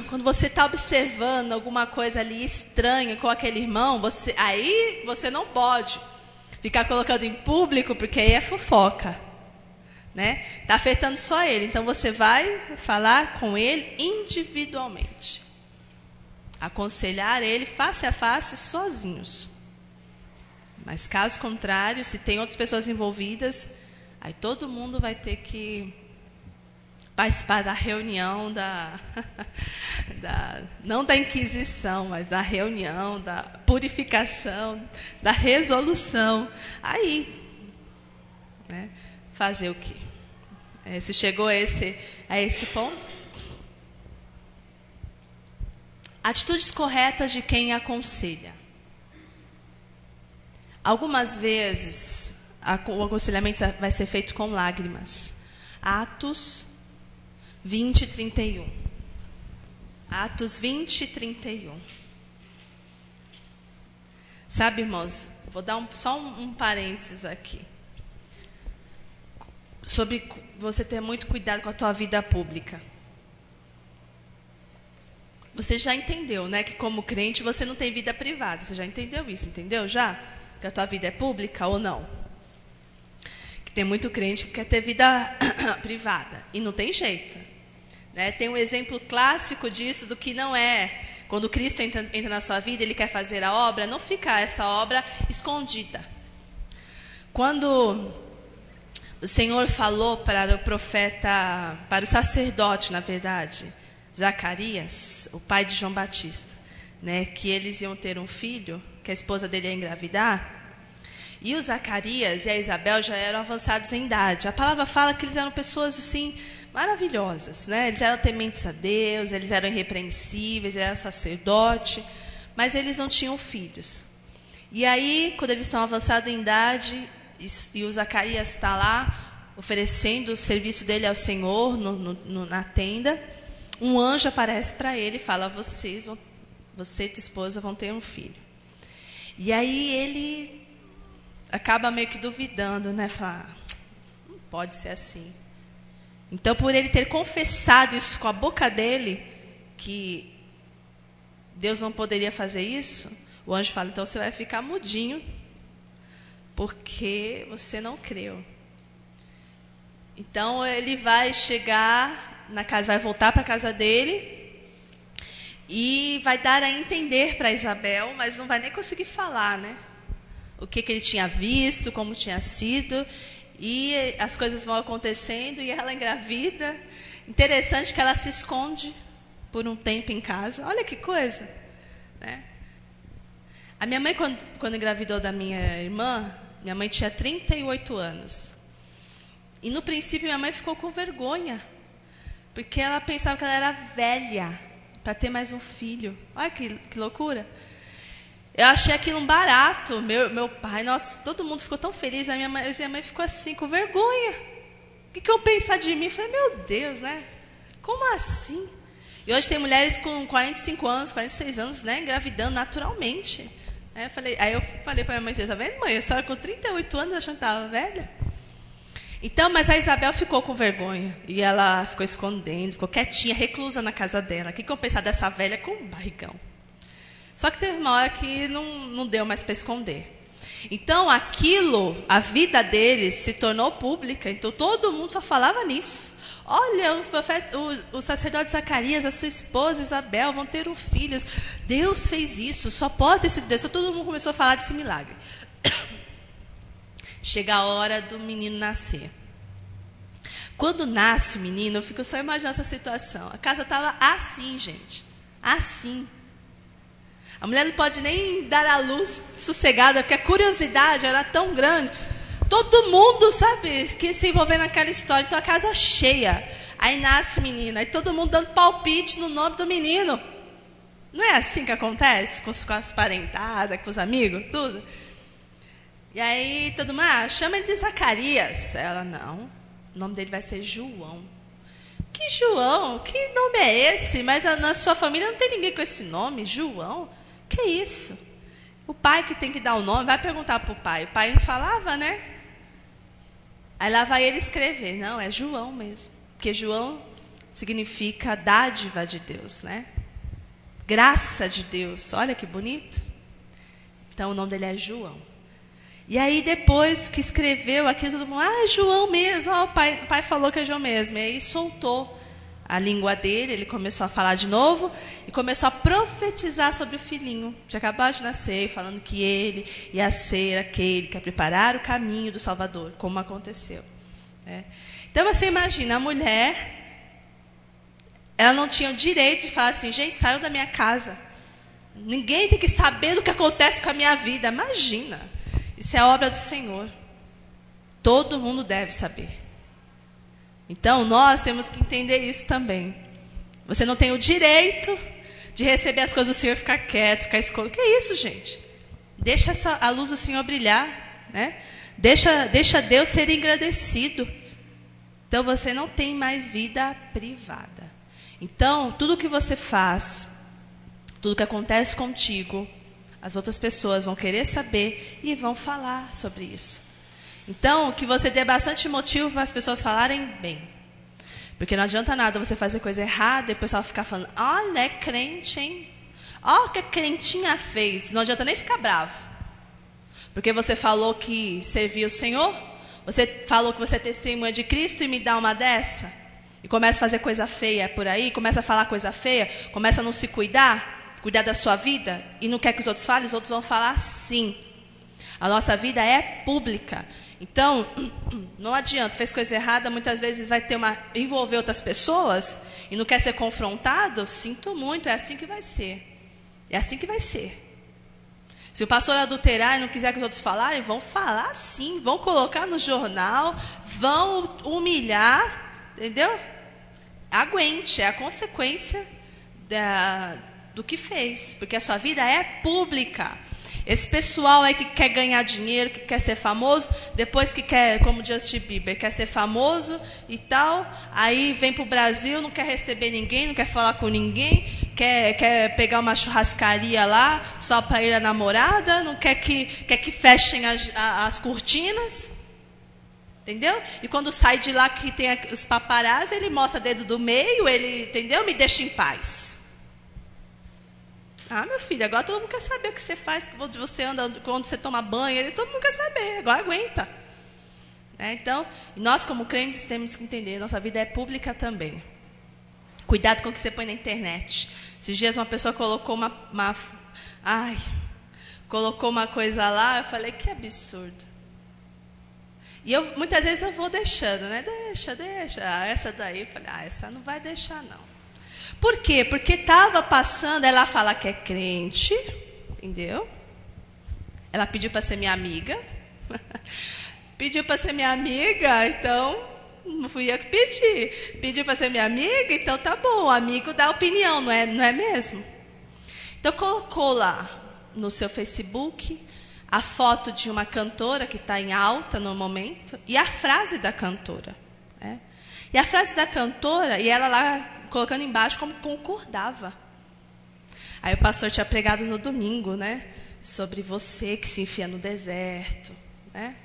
quando você está observando alguma coisa ali estranha com aquele irmão, aí você não pode ficar colocando em público, porque aí é fofoca, né? Está afetando só ele. Então você vai falar com ele individualmente. Aconselhar ele face a face, sozinhos. Mas caso contrário, se tem outras pessoas envolvidas, aí todo mundo vai ter que participar da reunião não da inquisição, mas da reunião, da purificação, da resolução. Aí, né, fazer o quê? Se chegou a esse ponto? Atitudes corretas de quem aconselha. Algumas vezes o aconselhamento vai ser feito com lágrimas. Atos 20, 31. Atos 20, 31. Sabe, irmãos, vou dar só um parênteses aqui. Sobre você ter muito cuidado com a tua vida pública. Você já entendeu, né, que como crente você não tem vida privada. Você já entendeu isso, entendeu já? Que a tua vida é pública ou não? Que tem muito crente que quer ter vida privada. E não tem jeito. Né? Tem um exemplo clássico disso, do que não é. Quando Cristo entra na sua vida, Ele quer fazer a obra, não fica essa obra escondida. Quando o Senhor falou para o profeta, para o sacerdote, na verdade, Zacarias, o pai de João Batista, né, que eles iam ter um filho, que a esposa dele ia engravidar, e o Zacarias e a Isabel já eram avançados em idade. A palavra fala que eles eram pessoas assim maravilhosas, né? Eles eram tementes a Deus, eles eram irrepreensíveis, eles eram sacerdote, mas eles não tinham filhos. E aí, quando eles estão avançados em idade, e o Zacarias está lá oferecendo o serviço dele ao Senhor na tenda, um anjo aparece para ele e fala: você e tua esposa vão ter um filho. E aí ele acaba meio que duvidando, né? Fala, não pode ser assim. Então, por ele ter confessado isso com a boca dele, que Deus não poderia fazer isso, o anjo fala, então você vai ficar mudinho, porque você não creu. Então, ele vai chegar na casa, vai voltar para a casa dele, e vai dar a entender para Isabel, mas não vai nem conseguir falar, né? O que ele tinha visto, como tinha sido, e as coisas vão acontecendo, e ela engravida. Interessante que ela se esconde por um tempo em casa. Olha que coisa, né? A minha mãe, quando engravidou da minha irmã, minha mãe tinha 38 anos. E no princípio minha mãe ficou com vergonha, porque ela pensava que ela era velha para ter mais um filho. Olha que loucura. Eu achei aquilo um barato. Meu pai, nossa, todo mundo ficou tão feliz. A minha mãe ficou assim, com vergonha. O que vão pensar de mim? Eu falei, meu Deus, né? Como assim? E hoje tem mulheres com 45 anos, 46 anos, né? Engravidando naturalmente. Aí eu falei para minha mãe, você está vendo, mãe? A senhora com 38 anos achando que estava velha? Então, mas a Isabel ficou com vergonha. E ela ficou escondendo, ficou quietinha, reclusa na casa dela. O que vão pensar dessa velha com um barrigão? Só que teve uma hora que não deu mais para esconder. Então, a vida deles se tornou pública. Então, todo mundo só falava nisso. Olha, o sacerdote Zacarias, a sua esposa Isabel vão ter um filho. Deus fez isso, só pode ter sido Deus. Então, todo mundo começou a falar desse milagre. Chega a hora do menino nascer. Quando nasce o menino, eu fico só imaginando essa situação. A casa estava assim, gente. Assim. A mulher não pode nem dar à luz sossegada, porque a curiosidade era tão grande. Todo mundo, sabe, que se envolver naquela história. Então a casa cheia. Aí nasce o menino. Aí todo mundo dando palpite no nome do menino. Não é assim que acontece? Com as parentadas, com os amigos, tudo. E aí todo mundo, chama ele de Zacarias. Ela, não. O nome dele vai ser João. Que João? Que nome é esse? Mas na sua família não tem ninguém com esse nome, João? Que isso? O pai que tem que dar o nome, vai perguntar para o pai. O pai não falava, né? Aí lá vai ele escrever. Não, é João mesmo. Porque João significa dádiva de Deus, né? Graça de Deus. Olha que bonito. Então o nome dele é João. E aí depois que escreveu aqui, todo mundo, é João mesmo. O pai falou que é João mesmo. E aí soltou a língua dele, ele começou a falar de novo e começou a profetizar sobre o filhinho. Tinha acabado de nascer, falando que ele ia ser aquele que ia preparar o caminho do Salvador, como aconteceu. Então você imagina, a mulher, ela não tinha o direito de falar assim, gente, saiu da minha casa. Ninguém tem que saber do que acontece com a minha vida. Imagina, isso é obra do Senhor. Todo mundo deve saber. Então, nós temos que entender isso também. Você não tem o direito de receber as coisas do Senhor e ficar quieto, ficar escondido. Que é isso, gente? Deixa a luz do Senhor brilhar, né? Deixa Deus ser engrandecido. Então, você não tem mais vida privada. Então, tudo que você faz, tudo que acontece contigo, as outras pessoas vão querer saber e vão falar sobre isso. Então, que você dê bastante motivo para as pessoas falarem bem. Porque não adianta nada você fazer coisa errada e o pessoal ficar falando, olha, é crente, hein? Olha o que a crentinha fez. Não adianta nem ficar bravo. Porque você falou que servia o Senhor, você falou que você é testemunha de Cristo e me dá uma dessa. E começa a fazer coisa feia por aí, começa a falar coisa feia, começa a não se cuidar da sua vida, e não quer que os outros falem, os outros vão falar sim. A nossa vida é pública. Então, não adianta, fez coisa errada, muitas vezes vai envolver outras pessoas e não quer ser confrontado, sinto muito, é assim que vai ser. É assim que vai ser. Se o pastor adulterar e não quiser que os outros falarem, vão falar sim, vão colocar no jornal, vão humilhar, entendeu? Aguente, é a consequência do que fez, porque a sua vida é pública. Esse pessoal aí que quer ganhar dinheiro, que quer ser famoso, depois que quer, como Justin Bieber, quer ser famoso e tal, aí vem para o Brasil, não quer receber ninguém, não quer falar com ninguém, quer pegar uma churrascaria lá só para ir a namorada, não quer que fechem as cortinas. Entendeu? E quando sai de lá que tem os paparazzi, ele mostra dedo do meio, ele, entendeu? Me deixa em paz. Ah, meu filho, agora todo mundo quer saber o que você faz, onde você anda, quando você toma banho, todo mundo quer saber, agora aguenta. Então, nós como crentes temos que entender, nossa vida é pública também. Cuidado com o que você põe na internet. Esses dias uma pessoa colocou colocou uma coisa lá, eu falei, que absurdo. E muitas vezes eu vou deixando, né? Deixa. Essa daí, eu falei, essa não vai deixar, não. Por quê? Porque estava passando, ela fala que é crente, entendeu? Ela pediu para ser minha amiga. Pediu para ser minha amiga, então, não fui eu que pedi. Pediu para ser minha amiga, então tá bom, o amigo dá opinião, não é mesmo? Então colocou lá no seu Facebook a foto de uma cantora que está em alta no momento e a frase da cantora. E a frase da cantora, e ela lá colocando embaixo como concordava. Aí o pastor tinha pregado no domingo, né? Sobre você que se enfia no deserto, né?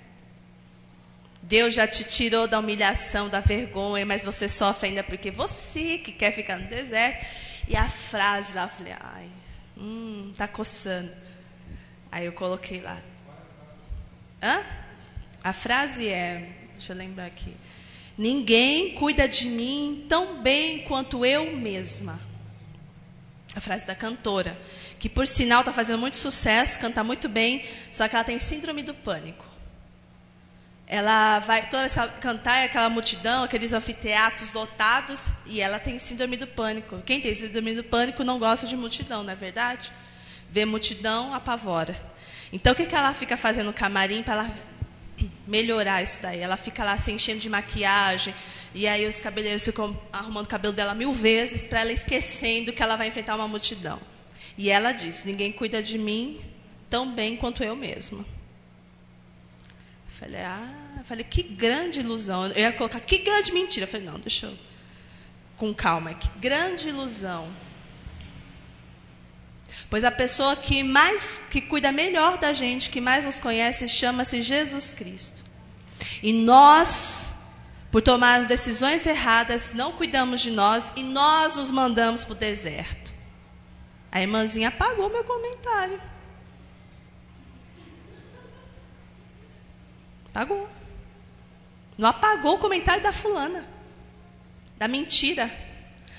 Deus já te tirou da humilhação, da vergonha, mas você sofre ainda porque você que quer ficar no deserto. E a frase lá, eu falei, tá coçando. Aí eu coloquei lá. A frase é, deixa eu lembrar aqui. Ninguém cuida de mim tão bem quanto eu mesma. A frase da cantora, que por sinal está fazendo muito sucesso, canta muito bem, só que ela tem síndrome do pânico. Ela vai, toda vez que ela cantar, é aquela multidão, aqueles anfiteatros lotados, e ela tem síndrome do pânico. Quem tem síndrome do pânico não gosta de multidão, não é verdade? Ver multidão apavora. Então, o que ela fica fazendo no camarim para ela melhorar isso daí? Ela fica lá se enchendo de maquiagem, e aí os cabeleireiros ficam arrumando o cabelo dela 1000 vezes, para ela esquecendo que ela vai enfrentar uma multidão. E ela diz, ninguém cuida de mim tão bem quanto eu mesma. Falei, que grande ilusão. Eu ia colocar, que grande mentira. Eu falei, não, deixa eu... Com calma, que grande ilusão. Pois a pessoa que cuida melhor da gente, que mais nos conhece, chama-se Jesus Cristo. E nós, por tomar decisões erradas, não cuidamos de nós e nós nos mandamos para o deserto. A irmãzinha apagou meu comentário. Apagou. Não apagou o comentário da fulana, da mentira.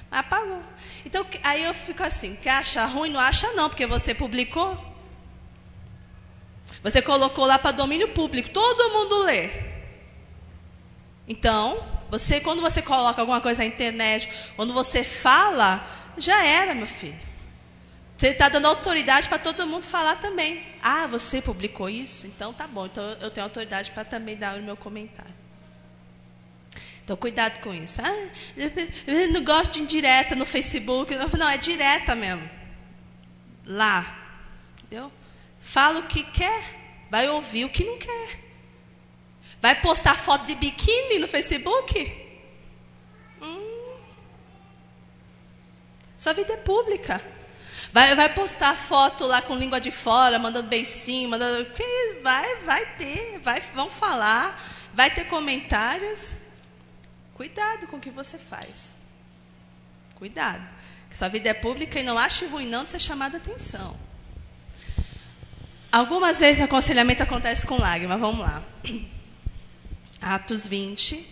Mas apagou. Então, aí eu fico assim, quer achar ruim? Não acha não, porque você publicou. Você colocou lá para domínio público, todo mundo lê. Então, quando você coloca alguma coisa na internet, quando você fala, já era, meu filho. Você está dando autoridade para todo mundo falar também. Ah, você publicou isso? Então tá bom, então eu tenho autoridade para também dar o meu comentário. Então, cuidado com isso. Eu não gosto de indireta no Facebook. Não, é direta mesmo. Lá. Entendeu? Fala o que quer, vai ouvir o que não quer. Vai postar foto de biquíni no Facebook? Sua vida é pública. Vai postar foto lá com língua de fora, mandando beicinho, mandando... Vão falar, vai ter comentários. Cuidado com o que você faz. Cuidado. Que sua vida é pública e não ache ruim não de ser chamada a atenção. Algumas vezes o aconselhamento acontece com lágrimas. Vamos lá. Atos 20,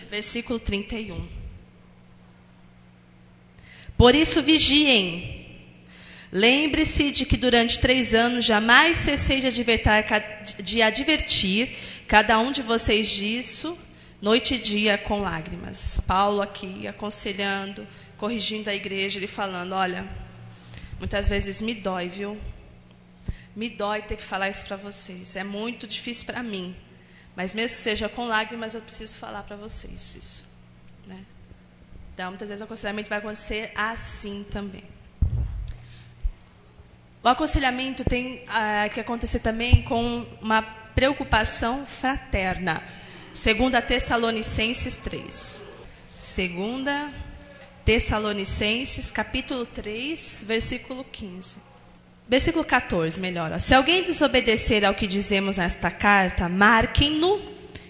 versículo 31. Por isso vigiem. Lembre-se de que durante 3 anos jamais cessei de advertir cada um de vocês disso, noite e dia com lágrimas. Paulo aqui aconselhando, corrigindo a igreja, ele falando, olha, muitas vezes me dói, viu? Me dói ter que falar isso para vocês. É muito difícil para mim. Mas mesmo que seja com lágrimas, eu preciso falar para vocês isso. Né? Então, muitas vezes o aconselhamento vai acontecer assim também. O aconselhamento tem que acontecer também com uma preocupação fraterna. 2 Tessalonicenses 3. 2 Tessalonicenses, capítulo 3, versículo 15. Versículo 14, melhor. Ó. Se alguém desobedecer ao que dizemos nesta carta, marquem-no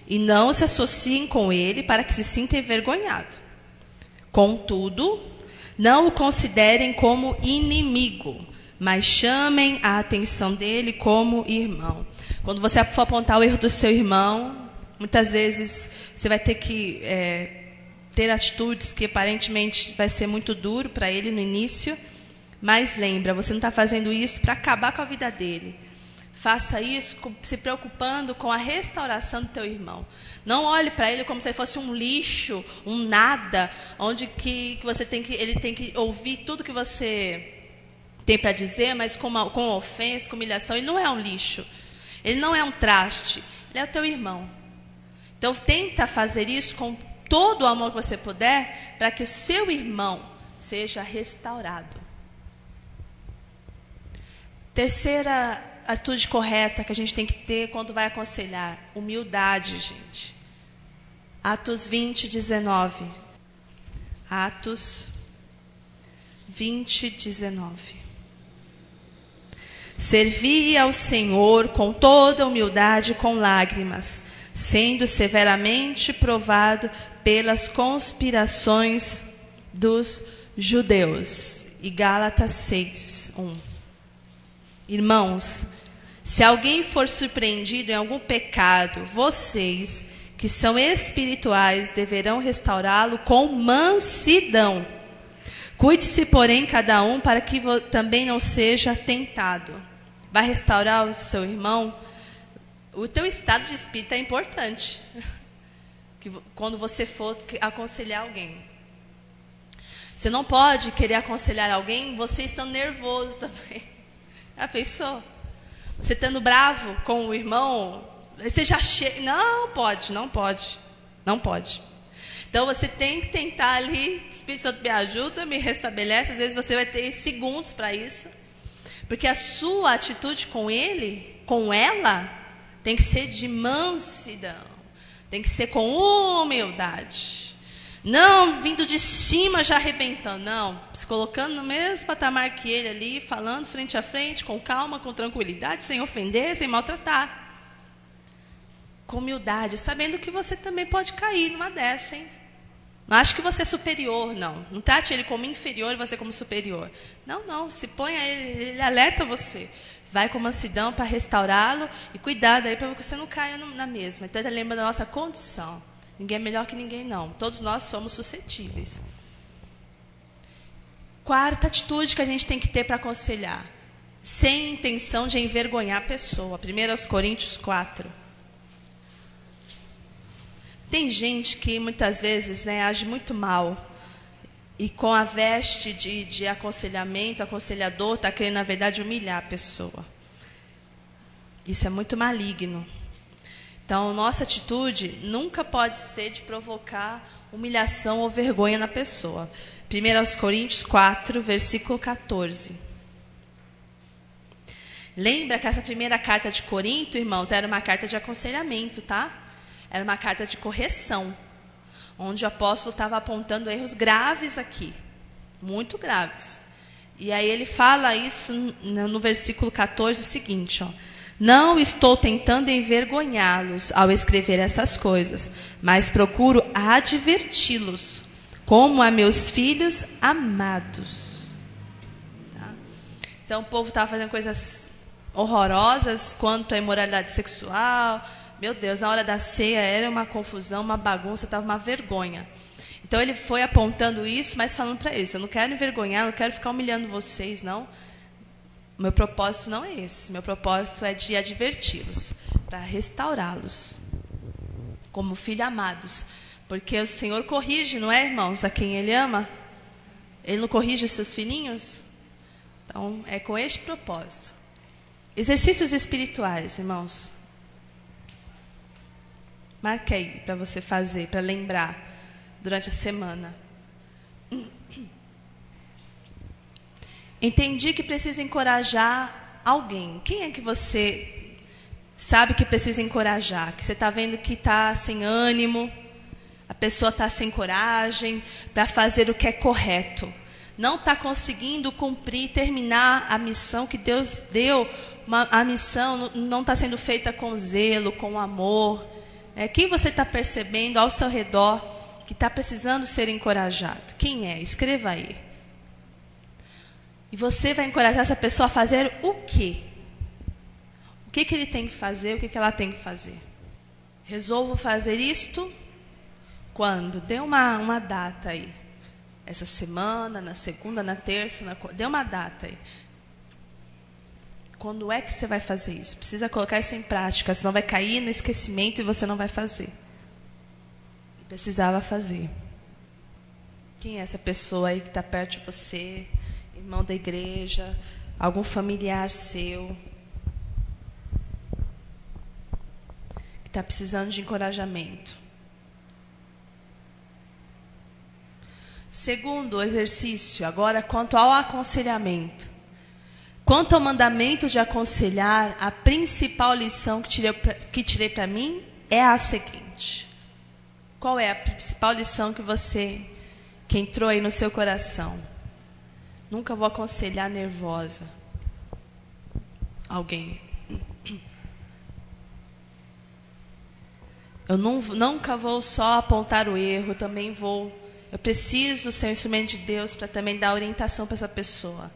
e não se associem com ele para que se sinta envergonhado. Contudo, não o considerem como inimigo, mas chamem a atenção dele como irmão. Quando você for apontar o erro do seu irmão, muitas vezes você vai ter que ter atitudes que aparentemente vai ser muito duro para ele no início, mas lembra, você não está fazendo isso para acabar com a vida dele. Faça isso se preocupando com a restauração do teu irmão. Não olhe para ele como se ele fosse um lixo, um nada, onde que ele tem que ouvir tudo que você tem para dizer, mas com ofensa, com humilhação. Ele não é um lixo, ele não é um traste, ele é o teu irmão. Então tenta fazer isso com todo o amor que você puder, para que o seu irmão seja restaurado. Terceira atitude correta que a gente tem que ter quando vai aconselhar: humildade, gente. Atos 20, 19. Atos 20, 19. Servi ao Senhor com toda humildade e com lágrimas, sendo severamente provado pelas conspirações dos judeus. E Gálatas 6, 1. Irmãos, se alguém for surpreendido em algum pecado, vocês, que são espirituais, deverão restaurá-lo com mansidão. Cuide-se, porém, cada um, para que também não seja tentado. Vai restaurar o seu irmão? O teu estado de espírito é importante. Quando você for aconselhar alguém. Você não pode querer aconselhar alguém você estando nervoso também. Já pensou? Você estando bravo com o irmão, você já chega. Não pode. Então você tem que tentar ali, Espírito Santo me ajuda, me restabelece. Às vezes você vai ter segundos para isso. Porque a sua atitude com ele, com ela, tem que ser de mansidão. Tem que ser com humildade. Não vindo de cima já arrebentando. Não, se colocando no mesmo patamar que ele ali, falando frente a frente, com calma, com tranquilidade, sem ofender, sem maltratar. Com humildade, sabendo que você também pode cair numa dessa, hein? Não acho que você é superior, não. Não trate ele como inferior e você como superior. Não. Se põe a ele alerta você. Vai com mansidão para restaurá-lo e cuidado aí para que você não caia na mesma. Então, ele lembra da nossa condição. Ninguém é melhor que ninguém, não. Todos nós somos suscetíveis. Quarta atitude que a gente tem que ter para aconselhar. Sem intenção de envergonhar a pessoa. 1 Coríntios 4. Tem gente que muitas vezes age muito mal. E com a veste de aconselhamento, aconselhador, está querendo, na verdade, humilhar a pessoa. Isso é muito maligno. Então, nossa atitude nunca pode ser de provocar humilhação ou vergonha na pessoa. 1 Coríntios 4, versículo 14. Lembra que essa primeira carta de Corinto, irmãos, era uma carta de aconselhamento, tá? Era uma carta de correção, onde o apóstolo estava apontando erros graves aqui, muito graves. E aí ele fala isso no versículo 14, o seguinte, ó: não estou tentando envergonhá-los ao escrever essas coisas, mas procuro adverti-los, como a meus filhos amados. Tá? Então o povo estava fazendo coisas horrorosas quanto à imoralidade sexual. Meu Deus, na hora da ceia era uma confusão, uma bagunça, estava uma vergonha. Então ele foi apontando isso, mas falando para eles: eu não quero envergonhar, não quero ficar humilhando vocês, não. Meu propósito não é esse. Meu propósito é de adverti-los, para restaurá-los, como filhos amados. Porque o Senhor corrige, não é, irmãos, a quem Ele ama? Ele não corrige os seus filhinhos? Então, é com este propósito. Exercícios espirituais, irmãos. Marque aí para você fazer, para lembrar durante a semana. Entendi que precisa encorajar alguém. Quem é que você sabe que precisa encorajar? Que você está vendo que está sem ânimo, pessoa está sem coragem para fazer o que é correto. Não está conseguindo cumprir, terminar a missão que Deus deu. A missão não está sendo feita com zelo, com amor. Quem você está percebendo ao seu redor que está precisando ser encorajado? Quem é? Escreva aí. E você vai encorajar essa pessoa a fazer o quê? O que ele tem que fazer? O que ela tem que fazer? Resolvo fazer isto quando? Dê uma data aí. Essa semana, na segunda, na terça, dê uma data aí. Quando é que você vai fazer isso? Precisa colocar isso em prática, senão vai cair no esquecimento e você não vai fazer. Precisava fazer. Quem é essa pessoa aí que está perto de você? Irmão da igreja? Algum familiar seu? Que está precisando de encorajamento. Segundo exercício, agora quanto ao aconselhamento. Quanto ao mandamento de aconselhar, a principal lição que tirei para mim é a seguinte. Qual é a principal lição que entrou aí no seu coração? Nunca vou aconselhar nervosa alguém. Eu nunca vou só apontar o erro, eu preciso ser um instrumento de Deus para também dar orientação para essa pessoa.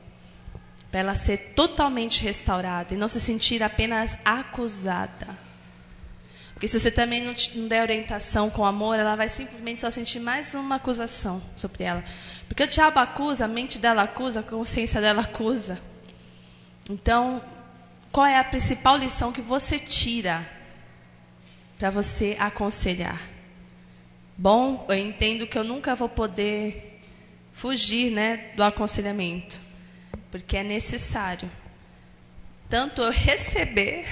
Para ela ser totalmente restaurada e não se sentir apenas acusada. Porque se você também não der orientação com amor, ela vai simplesmente só sentir mais uma acusação sobre ela. Porque o diabo acusa, a mente dela acusa, a consciência dela acusa. Então, qual é a principal lição que você tira para você aconselhar? Bom, eu entendo que eu nunca vou poder fugir, do aconselhamento. Porque é necessário tanto eu receber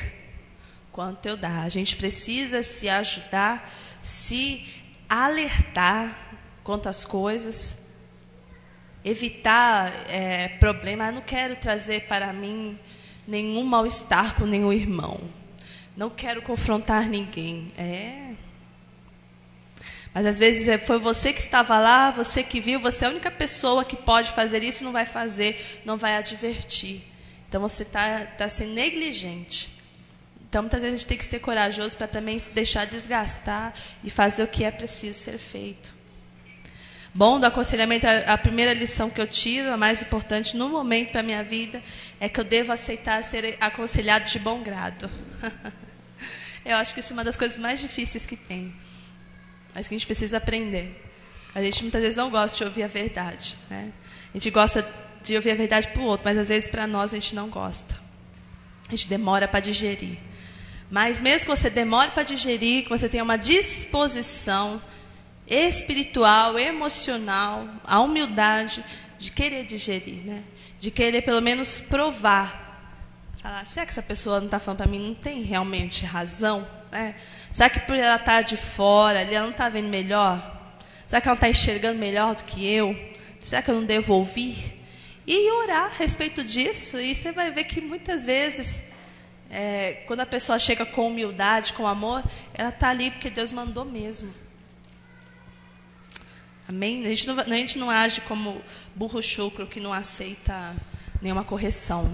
quanto eu dar. A gente precisa se ajudar, se alertar quanto às coisas, evitar problemas. Eu não quero trazer para mim nenhum mal-estar com nenhum irmão. Não quero confrontar ninguém. Mas às vezes foi você que estava lá, você que viu, você é a única pessoa que pode fazer isso, não vai fazer, não vai advertir. Então você está sendo negligente. Então muitas vezes a gente tem que ser corajoso para também se deixar desgastar e fazer o que é preciso ser feito. Bom, do aconselhamento, a primeira lição que eu tiro, a mais importante no momento para a minha vida, é que eu devo aceitar ser aconselhado de bom grado. Eu acho que isso é uma das coisas mais difíceis que tem. Mas que a gente precisa aprender. A gente muitas vezes não gosta de ouvir a verdade. A gente gosta de ouvir a verdade para o outro, mas às vezes para nós a gente não gosta. A gente demora para digerir. Mas mesmo que você demore para digerir, que você tenha uma disposição espiritual, emocional, a humildade de querer digerir, de querer pelo menos provar. Falar, será que essa pessoa não está falando para mim? Não tem realmente razão? Será que por ela estar de fora, ela não está vendo melhor? Será que ela não está enxergando melhor do que eu? Será que eu não devo ouvir? E orar a respeito disso. E você vai ver que muitas vezes, quando a pessoa chega com humildade, com amor, ela está ali porque Deus mandou mesmo. Amém? A gente não age como burro chucro que não aceita nenhuma correção,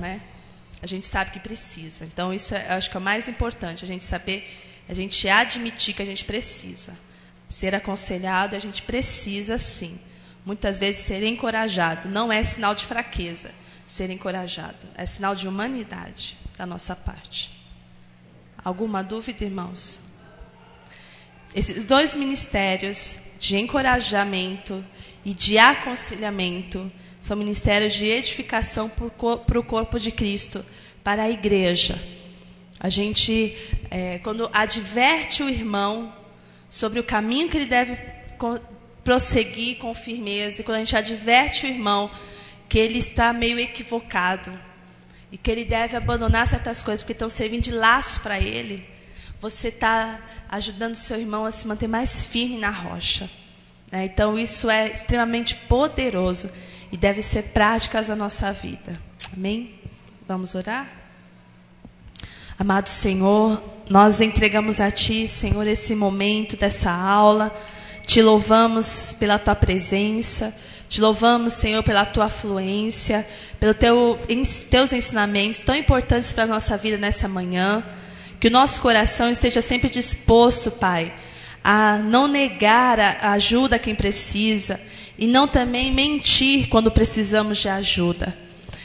A gente sabe que precisa. Então, isso acho que é o mais importante, a gente saber, a gente admitir que a gente precisa. Ser aconselhado, a gente precisa sim. Muitas vezes ser encorajado não é sinal de fraqueza. Ser encorajado é sinal de humanidade da nossa parte. Alguma dúvida, irmãos? Esses dois ministérios de encorajamento e de aconselhamento são ministérios de edificação para o corpo de Cristo, para a igreja. A gente, quando adverte o irmão sobre o caminho que ele deve prosseguir com firmeza, e quando a gente adverte o irmão que ele está meio equivocado e que ele deve abandonar certas coisas porque estão servindo de laço para ele, você está ajudando o seu irmão a se manter mais firme na rocha. Então isso é extremamente poderoso e deve ser práticas na nossa vida. Amém? Vamos orar? Amado Senhor, nós entregamos a Ti, Senhor, esse momento dessa aula. Te louvamos pela Tua presença. Te louvamos, Senhor, pela Tua afluência, pelos Teus ensinamentos tão importantes para a nossa vida nessa manhã. Que o nosso coração esteja sempre disposto, Pai, a não negar a ajuda a quem precisa e não também mentir quando precisamos de ajuda.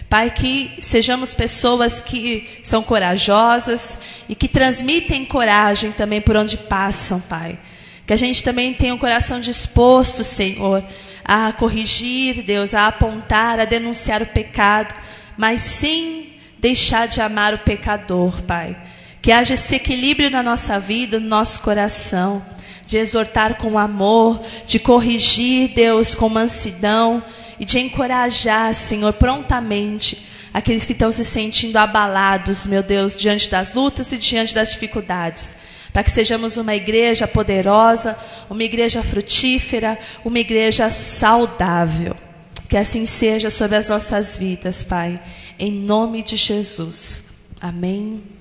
Pai, que sejamos pessoas que são corajosas e que transmitem coragem também por onde passam, Pai. Que a gente também tenha um coração disposto, Senhor, a corrigir, Deus, a apontar, a denunciar o pecado, mas sem deixar de amar o pecador, Pai. Que haja esse equilíbrio na nossa vida, no nosso coração, de exortar com amor, de corrigir, Deus, com mansidão e de encorajar, Senhor, prontamente aqueles que estão se sentindo abalados, meu Deus, diante das lutas e diante das dificuldades. Para que sejamos uma igreja poderosa, uma igreja frutífera, uma igreja saudável. Que assim seja sobre as nossas vidas, Pai. Em nome de Jesus. Amém.